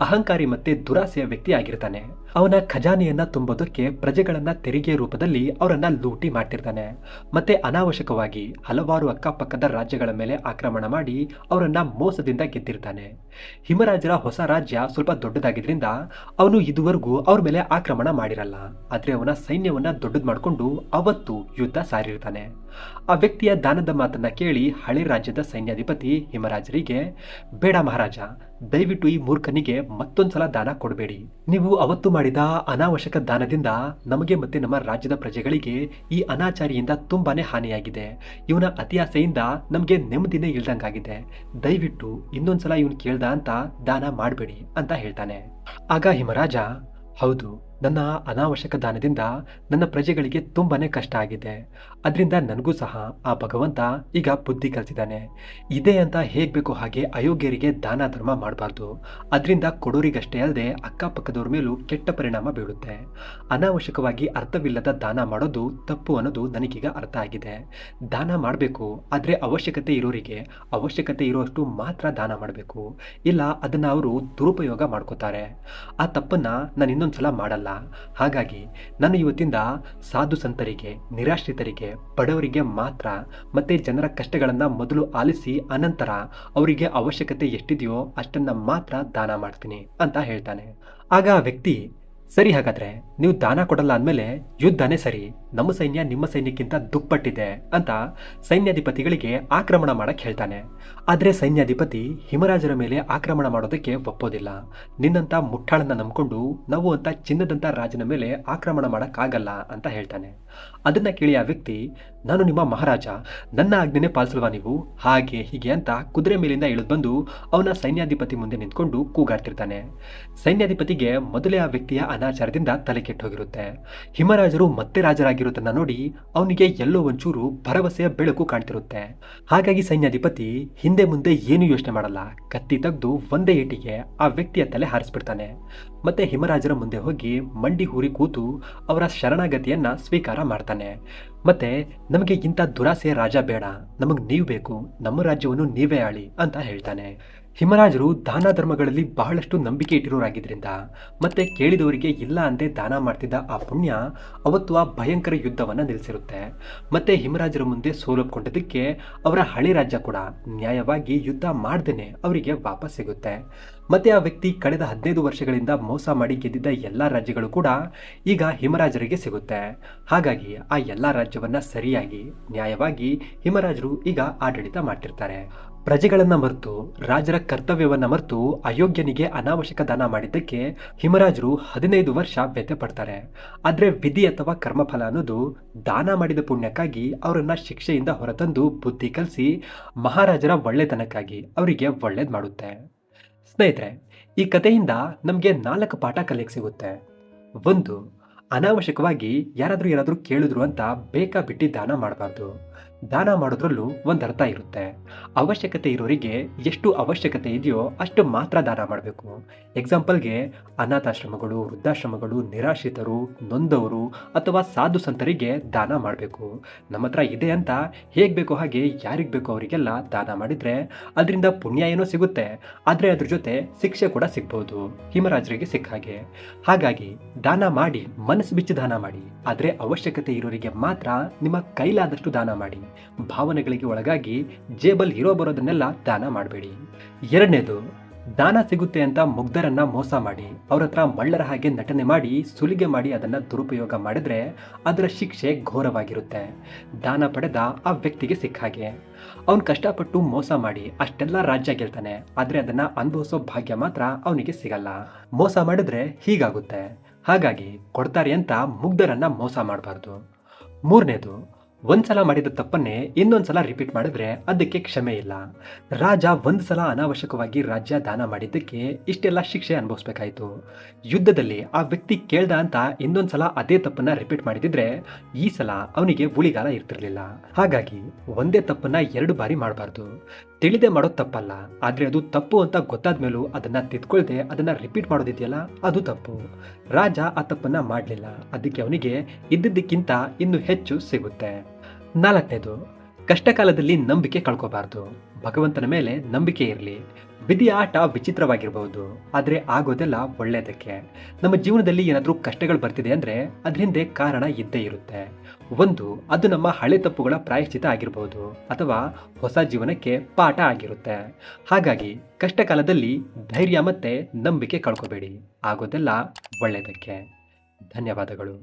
ಅಹಂಕಾರಿ ಮತ್ತೆ ದುರಾಸೆಯ ವ್ಯಕ್ತಿ ಆಗಿರ್ತಾನೆ. ಅವನ ಖಜಾನೆಯನ್ನ ತುಂಬೋದಕ್ಕೆ ಪ್ರಜೆಗಳನ್ನ ತೆರಿಗೆ ರೂಪದಲ್ಲಿ ಅವರನ್ನ ಲೂಟಿ ಮಾಡ್ತಿರ್ತಾನೆ. ಮತ್ತೆ ಅನಾವಶ್ಯಕವಾಗಿ ಹಲವಾರು ಅಕ್ಕಪಕ್ಕದ ರಾಜ್ಯಗಳ ಮೇಲೆ ಆಕ್ರಮಣ ಮಾಡಿ ಅವರನ್ನ ಮೋಸದಿಂದ ಗೆದ್ದಿರ್ತಾನೆ. ಹಿಮರಾಜರ ಹೊಸ ರಾಜ್ಯ ಸ್ವಲ್ಪ ದೊಡ್ಡದಾಗಿದ್ರಿಂದ ಅವನು ಇದುವರೆಗೂ ಅವ್ರ ಮೇಲೆ ಆಕ್ರಮಣ ಮಾಡಿರಲ್ಲ. ಆದ್ರೆ ಅವನ ಸೈನ್ಯವನ್ನ ದೊಡ್ಡದು ಮಾಡಿಕೊಂಡು ಅವತ್ತು ಯುದ್ಧ ಸಾರಿರ್ತಾನೆ. ಆ ವ್ಯಕ್ತಿಯ ದಾನದ ಮಾತನ್ನ ಕೇಳಿ ಹಳೆ ರಾಜ್ಯದ ಸೈನ್ಯಾಧಿಪತಿ ಹಿಮರಾಜರಿಗೆ, ಬೇಡ ಮಹಾರಾಜ, ದಯವಿಟ್ಟು ಈ ಮೂರ್ಖನಿಗೆ ಮತ್ತೊಂದ್ಸಲ ದಾನ ಕೊಡಬೇಡಿ. ನೀವು ಅವತ್ತು ಮಾಡಿದ ಅನಾವಶ್ಯಕ ದಾನದಿಂದ ನಮಗೆ ಮತ್ತೆ ನಮ್ಮ ರಾಜ್ಯದ ಪ್ರಜೆಗಳಿಗೆ ಈ ಅನಾಚಾರಿಯಿಂದ ತುಂಬಾನೇ ಹಾನಿಯಾಗಿದೆ. ಇವನ ಅತಿಯಾಸೆಯಿಂದ ನಮಗೆ ನೆಮ್ಮದಿನೇ ಇಲ್ದಂಗಾಗಿದೆ. ದಯವಿಟ್ಟು ಇನ್ನೊಂದ್ಸಲ ಇವನು ಕೇಳ್ದ ಅಂತ ದಾನ ಮಾಡಬೇಡಿ ಅಂತ ಹೇಳ್ತಾನೆ. ಆಗ ಹಿಮರಾಜ, ಹೌದು, ನನ್ನ ಅನಾವಶ್ಯಕ ದಾನದಿಂದ ನನ್ನ ಪ್ರಜೆಗಳಿಗೆ ತುಂಬಾನೇ ಕಷ್ಟ ಆಗಿದೆ. ಅದರಿಂದ ನನಗೂ ಸಹ ಆ ಭಗವಂತ ಈಗ ಬುದ್ಧಿ ಕಲಿಸಿದ್ದಾನೆ. ಇದೆ ಅಂತ ಹೇಗಬೇಕು ಹಾಗೆ ಅಯೋಗ್ಯರಿಗೆ ದಾನ ಧರ್ಮ ಮಾಡಬಾರ್ದು. ಅದರಿಂದ ಕೊಡೋರಿಗಷ್ಟೇ ಅಲ್ಲದೆ ಅಕ್ಕಪಕ್ಕದವ್ರ ಮೇಲೂ ಕೆಟ್ಟ ಪರಿಣಾಮ ಬೀಳುತ್ತೆ. ಅನಾವಶ್ಯಕವಾಗಿ ಅರ್ಥವಿಲ್ಲದ ದಾನ ಮಾಡೋದು ತಪ್ಪು ಅನ್ನೋದು ನನಗೀಗ ಅರ್ಥ ಆಗಿದೆ. ದಾನ ಮಾಡಬೇಕು, ಆದರೆ ಅವಶ್ಯಕತೆ ಇರೋರಿಗೆ ಅವಶ್ಯಕತೆ ಇರುವಷ್ಟು ಮಾತ್ರ ದಾನ ಮಾಡಬೇಕು. ಇಲ್ಲ ಅದನ್ನು ಅವರು ದುರುಪಯೋಗ ಮಾಡ್ಕೋತಾರೆ. ಆ ತಪ್ಪನ್ನ ನಾನು ಇನ್ನೊಂದ್ಸಲ ಮಾಡಲ್ಲ. ಹಾಗಾಗಿ ನಾನು ಇವತ್ತಿಂದ ಸಾಧು ಸಂತರಿಗೆ, ನಿರಾಶ್ರಿತರಿಗೆ, ಬಡವರಿಗೆ ಮಾತ್ರ ಮತ್ತೆ ಜನರ ಕಷ್ಟಗಳನ್ನ ಮೊದಲು ಆಲಿಸಿ ಅನಂತರ ಅವರಿಗೆ ಅವಶ್ಯಕತೆ ಎಷ್ಟಿದೆಯೋ ಅಷ್ಟನ್ನ ಮಾತ್ರ ದಾನ ಮಾಡ್ತೀನಿ ಅಂತ ಹೇಳ್ತಾನೆ. ಆಗ ಆ ವ್ಯಕ್ತಿ, ಸರಿ, ಹಾಗಾದ್ರೆ ನೀವು ದಾನ ಕೊಡಲ್ಲ ಅಂದಮೇಲೆ ಯುದ್ಧನೇ ಸರಿ. ನಮ್ಮ ಸೈನ್ಯ ನಿಮ್ಮ ಸೈನ್ಯಕ್ಕಿಂತ ದುಪ್ಪಟ್ಟಿದೆ ಅಂತ ಸೈನ್ಯಾಧಿಪತಿಗಳಿಗೆ ಆಕ್ರಮಣ ಮಾಡಕ್ ಹೇಳ್ತಾನೆ. ಆದ್ರೆ ಸೈನ್ಯಾಧಿಪತಿ ಹಿಮರಾಜರ ಮೇಲೆ ಆಕ್ರಮಣ ಮಾಡೋದಕ್ಕೆ ಒಪ್ಪೋದಿಲ್ಲ. ನಿನ್ನಂತ ಮುಟ್ಟಾಳನ್ನ ನಂಬ್ಕೊಂಡು ನಾವು ಅಂತ ಚಿನ್ನದಂತ ರಾಜನ ಮೇಲೆ ಆಕ್ರಮಣ ಮಾಡಕ್ಕಾಗಲ್ಲ ಅಂತ ಹೇಳ್ತಾನೆ. ಅದನ್ನ ಕೇಳಿ ಆ ವ್ಯಕ್ತಿ, ನಾನು ನಿಮ್ಮ ಮಹಾರಾಜ, ನನ್ನ ಆಜ್ಞೆನೇ ಪಾಲಿಸಲ್ವಾ ನೀವು, ಹಾಗೆ ಹೀಗೆ ಅಂತ ಕುದುರೆ ಮೇಲಿಂದ ಇಳಿದು ಬಂದು ಅವನ ಸೈನ್ಯಾಧಿಪತಿ ಮುಂದೆ ನಿಂತ್ಕೊಂಡು ಕೂಗಾಡ್ತಿರ್ತಾನೆ. ಸೈನ್ಯಾಧಿಪತಿಗೆ ಮೊದಲೇ ಆ ವ್ಯಕ್ತಿಯ ಅನಾಚಾರದಿಂದ ತಲೆ ಕೆಟ್ಟೋಗಿರುತ್ತೆ. ಹಿಮರಾಜರು ಮತ್ತೆ ರಾಜರಾಗಿರೋದನ್ನ ನೋಡಿ ಅವನಿಗೆ ಎಲ್ಲೋ ಒಂಚೂರು ಭರವಸೆಯ ಬೆಳಕು ಕಾಣ್ತಿರುತ್ತೆ. ಹಾಗಾಗಿ ಸೈನ್ಯಾಧಿಪತಿ ಹಿಂದೆ ಮುಂದೆ ಏನು ಯೋಚನೆ ಮಾಡಲ್ಲ, ಕತ್ತಿ ತೆಗೆದು ಒಂದೇ ಏಟಿಗೆ ಆ ವ್ಯಕ್ತಿಯ ತಲೆ ಹಾರಿಸ್ಬಿಡ್ತಾನೆ. ಮತ್ತೆ ಹಿಮರಾಜರ ಮುಂದೆ ಹೋಗಿ ಮಂಡಿ ಹೂರಿ ಕೂತು ಅವರ ಶರಣಾಗತಿಯನ್ನ ಸ್ವೀಕಾರ ಮಾಡ್ತಾನೆ. ಮತ್ತೆ ನಮಗೆ ಇಂಥ ದುರಾಸೆಯ ರಾಜ ಬೇಡ, ನಮಗ್ ನೀವು ಬೇಕು, ನಮ್ಮ ರಾಜ್ಯವನ್ನು ನೀವೇ ಆಳಿ ಅಂತ ಹೇಳ್ತಾನೆ. ಹಿಮರಾಜರು ದಾನ ಧರ್ಮಗಳಲ್ಲಿ ಬಹಳಷ್ಟು ನಂಬಿಕೆ ಇಟ್ಟಿರೋರಾಗಿದ್ರಿಂದ ಮತ್ತೆ ಕೇಳಿದವರಿಗೆ ಇಲ್ಲ ಅಂತೆ ದಾನ ಮಾಡ್ತಿದ್ದ ಆ ಪುಣ್ಯ ಅವತ್ತು ಆ ಭಯಂಕರ ಯುದ್ಧವನ್ನ ನಿಲ್ಲಿಸಿರುತ್ತೆ. ಮತ್ತೆ ಹಿಮರಾಜರ ಮುಂದೆ ಸೋಲೊಪ್ಕೊಂಡಿದ್ದಕ್ಕೆ ಅವರ ಹಳೆ ರಾಜ್ಯ ಕೂಡ ನ್ಯಾಯವಾಗಿ ಯುದ್ಧ ಮಾಡ್ದೇನೆ ಅವರಿಗೆ ವಾಪಸ್ ಸಿಗುತ್ತೆ. ಮತ್ತೆ ಆ ವ್ಯಕ್ತಿ ಕಳೆದ 15 ವರ್ಷಗಳಿಂದ ಮೋಸ ಮಾಡಿ ಗೆದ್ದಿದ್ದ ಎಲ್ಲಾ ರಾಜ್ಯಗಳು ಕೂಡ ಈಗ ಹಿಮರಾಜರಿಗೆ ಸಿಗುತ್ತೆ. ಹಾಗಾಗಿ ಆ ಎಲ್ಲಾ ರಾಜ್ಯವನ್ನ ಸರಿಯಾಗಿ ನ್ಯಾಯವಾಗಿ ಹಿಮರಾಜರು ಈಗ ಆಡಳಿತ ಮಾಡ್ತಿರ್ತಾರೆ. ಪ್ರಜೆಗಳನ್ನ ಮರೆತು ರಾಜರ ಕರ್ತವ್ಯವನ್ನ ಮರೆತು ಅಯೋಗ್ಯನಿಗೆ ಅನಾವಶ್ಯಕ ದಾನ ಮಾಡಿದ್ದಕ್ಕೆ ಹಿಮರಾಜರು 15 ವರ್ಷ ವ್ಯಥೆ ಪಡ್ತಾರೆ. ಆದ್ರೆ ವಿಧಿ ಅಥವಾ ಕರ್ಮಫಲ ಅನ್ನೋದು ದಾನ ಮಾಡಿದ ಪುಣ್ಯಕ್ಕಾಗಿ ಅವರನ್ನ ಶಿಕ್ಷೆಯಿಂದ ಹೊರತಂದು ಬುದ್ಧಿ ಕಲಿಸಿ ಮಹಾರಾಜರ ಒಳ್ಳೆತನಕ್ಕಾಗಿ ಅವರಿಗೆ ಒಳ್ಳೇದ್ ಮಾಡುತ್ತೆ. ಸ್ನೇಹಿತರೆ, ಈ ಕಥೆಯಿಂದ ನಮಗೆ 4 ಪಾಠ ಕಲಿಯಕ್ಕೆ ಸಿಗುತ್ತೆ. 1, ಅನಾವಶ್ಯಕವಾಗಿ ಯಾರಾದ್ರೂ ಕೇಳಿದ್ರು ಅಂತ ಬೇಕಾಬಿಟ್ಟಿ ದಾನ ಮಾಡಬಾರ್ದು. ದಾನ ಮಾಡೋದ್ರಲ್ಲೂ ಒಂದು ಅರ್ಥ ಇರುತ್ತೆ. ಅವಶ್ಯಕತೆ ಇರೋರಿಗೆ ಎಷ್ಟು ಅವಶ್ಯಕತೆ ಇದೆಯೋ ಅಷ್ಟು ಮಾತ್ರ ದಾನ ಮಾಡಬೇಕು. ಎಕ್ಸಾಂಪಲ್ಗೆ ಅನಾಥಾಶ್ರಮಗಳು, ವೃದ್ಧಾಶ್ರಮಗಳು, ನಿರಾಶ್ರಿತರು, ನೊಂದವರು ಅಥವಾ ಸಾಧು ಸಂತರಿಗೆ ದಾನ ಮಾಡಬೇಕು. ನಮ್ಮ ಹತ್ರ ಇದೆ ಅಂತ ಹೇಗೆ ಬೇಕೋ ಹಾಗೆ ಯಾರಿಗೆ ಬೇಕೋ ಅವರಿಗೆಲ್ಲ ದಾನ ಮಾಡಿದ್ರೆ ಅದರಿಂದ ಪುಣ್ಯ ಏನೋ ಸಿಗುತ್ತೆ, ಆದರೆ ಅದ್ರ ಜೊತೆ ಶಿಕ್ಷೆ ಕೂಡ ಸಿಗ್ಬೋದು, ಹಿಮರಾಜರಿಗೆ ಸಿಕ್ಕ ಹಾಗೆ. ಹಾಗಾಗಿ ದಾನ ಮಾಡಿ, ಮನಸ್ಸು ಬಿಚ್ಚಿ ದಾನ ಮಾಡಿ, ಆದರೆ ಅವಶ್ಯಕತೆ ಇರೋರಿಗೆ ಮಾತ್ರ ನಿಮ್ಮ ಕೈಲಾದಷ್ಟು ದಾನ ಮಾಡಿ. ಭಾವನೆಗಳಿಗೆ ಒಳಗಾಗಿ ಜೇಬಲ್ ಇರೋ ಬರೋದನ್ನೆಲ್ಲ ದಾನ ಮಾಡಬೇಡಿ. 2ನೇದು, ದಾನ ಸಿಗುತ್ತೆ ಅಂತ ಮುಗ್ಧರನ್ನ ಮೋಸ ಮಾಡಿ ಅವ್ರ ಹತ್ರ ಮಳ್ಳರ ಹಾಗೆ ನಟನೆ ಮಾಡಿ ಸುಲಿಗೆ ಮಾಡಿ ಅದನ್ನ ದುರುಪಯೋಗ ಮಾಡಿದ್ರೆ ಅದರ ಶಿಕ್ಷೆ ಘೋರವಾಗಿರುತ್ತೆ. ದಾನ ಪಡೆದ ಆ ವ್ಯಕ್ತಿಗೆ ಸಿಕ್ಕ ಹಾಗೆ. ಅವನು ಕಷ್ಟಪಟ್ಟು ಮೋಸ ಮಾಡಿ ಅಷ್ಟೆಲ್ಲ ರಾಜ್ಯ ಗೆಲ್ತಾನೆ, ಆದ್ರೆ ಅದನ್ನ ಅನುಭವಿಸೋ ಭಾಗ್ಯ ಮಾತ್ರ ಅವನಿಗೆ ಸಿಗಲ್ಲ. ಮೋಸ ಮಾಡಿದ್ರೆ ಹೀಗಾಗುತ್ತೆ. ಹಾಗಾಗಿ ಕೊಡ್ತಾರೆ ಅಂತ ಮುಗ್ಧರನ್ನ ಮೋಸ ಮಾಡಬಾರ್ದು. 3ನೇದು, ಒಂದ್ಸಲ ಮಾಡಿದ ತಪ್ಪನ್ನೇ ಇನ್ನೊಂದ್ಸಲ ರಿಪೀಟ್ ಮಾಡಿದ್ರೆ ಅದಕ್ಕೆ ಕ್ಷಮೆ ಇಲ್ಲ. ರಾಜ ಒಂದ್ ಸಲ ಅನಾವಶ್ಯಕವಾಗಿ ರಾಜ್ಯ ದಾನ ಮಾಡಿದ್ದಕ್ಕೆ ಇಷ್ಟೆಲ್ಲ ಶಿಕ್ಷೆ ಅನುಭವಿಸ್ಬೇಕಾಯ್ತು. ಯುದ್ಧದಲ್ಲಿ ಆ ವ್ಯಕ್ತಿ ಕೇಳ್ದ ಅಂತ ಇನ್ನೊಂದ್ಸಲ ಅದೇ ತಪ್ಪನ್ನ ರಿಪೀಟ್ ಮಾಡಿದಿದ್ರೆ ಈ ಸಲ ಅವನಿಗೆ ಉಳಿಗಾಲ ಇರ್ತಿರ್ಲಿಲ್ಲ. ಹಾಗಾಗಿ ಒಂದೇ ತಪ್ಪನ್ನ 2 ಬಾರಿ ಮಾಡಬಾರ್ದು. ತಿಳಿದೇ ಮಾಡೋದು ತಪ್ಪಲ್ಲ, ಆದ್ರೆ ಅದು ತಪ್ಪು ಅಂತ ಗೊತ್ತಾದ್ಮೇಲೂ ಅದನ್ನ ತಿದ್ಕೊಳ್ದೆ ಅದನ್ನ ರಿಪೀಟ್ ಮಾಡೋದಿದೆಯಲ್ಲ ಅದು ತಪ್ಪು. ರಾಜ ಆ ತಪ್ಪನ್ನ ಮಾಡಲಿಲ್ಲ, ಅದಕ್ಕೆ ಅವನಿಗೆ ಇದ್ದಿದ್ದಕ್ಕಿಂತ ಇನ್ನು ಹೆಚ್ಚು ಸಿಗುತ್ತೆ. 4ನೇದು, ಕಷ್ಟಕಾಲದಲ್ಲಿ ನಂಬಿಕೆ ಕಳ್ಕೋಬಾರ್ದು. ಭಗವಂತನ ಮೇಲೆ ನಂಬಿಕೆ ಇರಲಿ. ವಿಧಿಯ ಆಟ ವಿಚಿತ್ರವಾಗಿರಬಹುದು, ಆದರೆ ಆಗೋದೆಲ್ಲ ಒಳ್ಳೆಯದಕ್ಕೆ. ನಮ್ಮ ಜೀವನದಲ್ಲಿ ಏನಾದರೂ ಕಷ್ಟಗಳು ಬರ್ತಿದೆ ಅಂದರೆ ಅದ್ರ ಹಿಂದೆ ಕಾರಣ ಇದ್ದೇ ಇರುತ್ತೆ. ಒಂದು, ಅದು ನಮ್ಮ ಹಳೆ ತಪ್ಪುಗಳ ಪ್ರಾಯಶ್ಚಿತ ಆಗಿರಬಹುದು, ಅಥವಾ ಹೊಸ ಜೀವನಕ್ಕೆ ಪಾಠ ಆಗಿರುತ್ತೆ. ಹಾಗಾಗಿ ಕಷ್ಟಕಾಲದಲ್ಲಿ ಧೈರ್ಯ ಮತ್ತೆ ನಂಬಿಕೆ ಕಳ್ಕೋಬೇಡಿ, ಆಗೋದೆಲ್ಲ ಒಳ್ಳೆಯದಕ್ಕೆ. ಧನ್ಯವಾದಗಳು.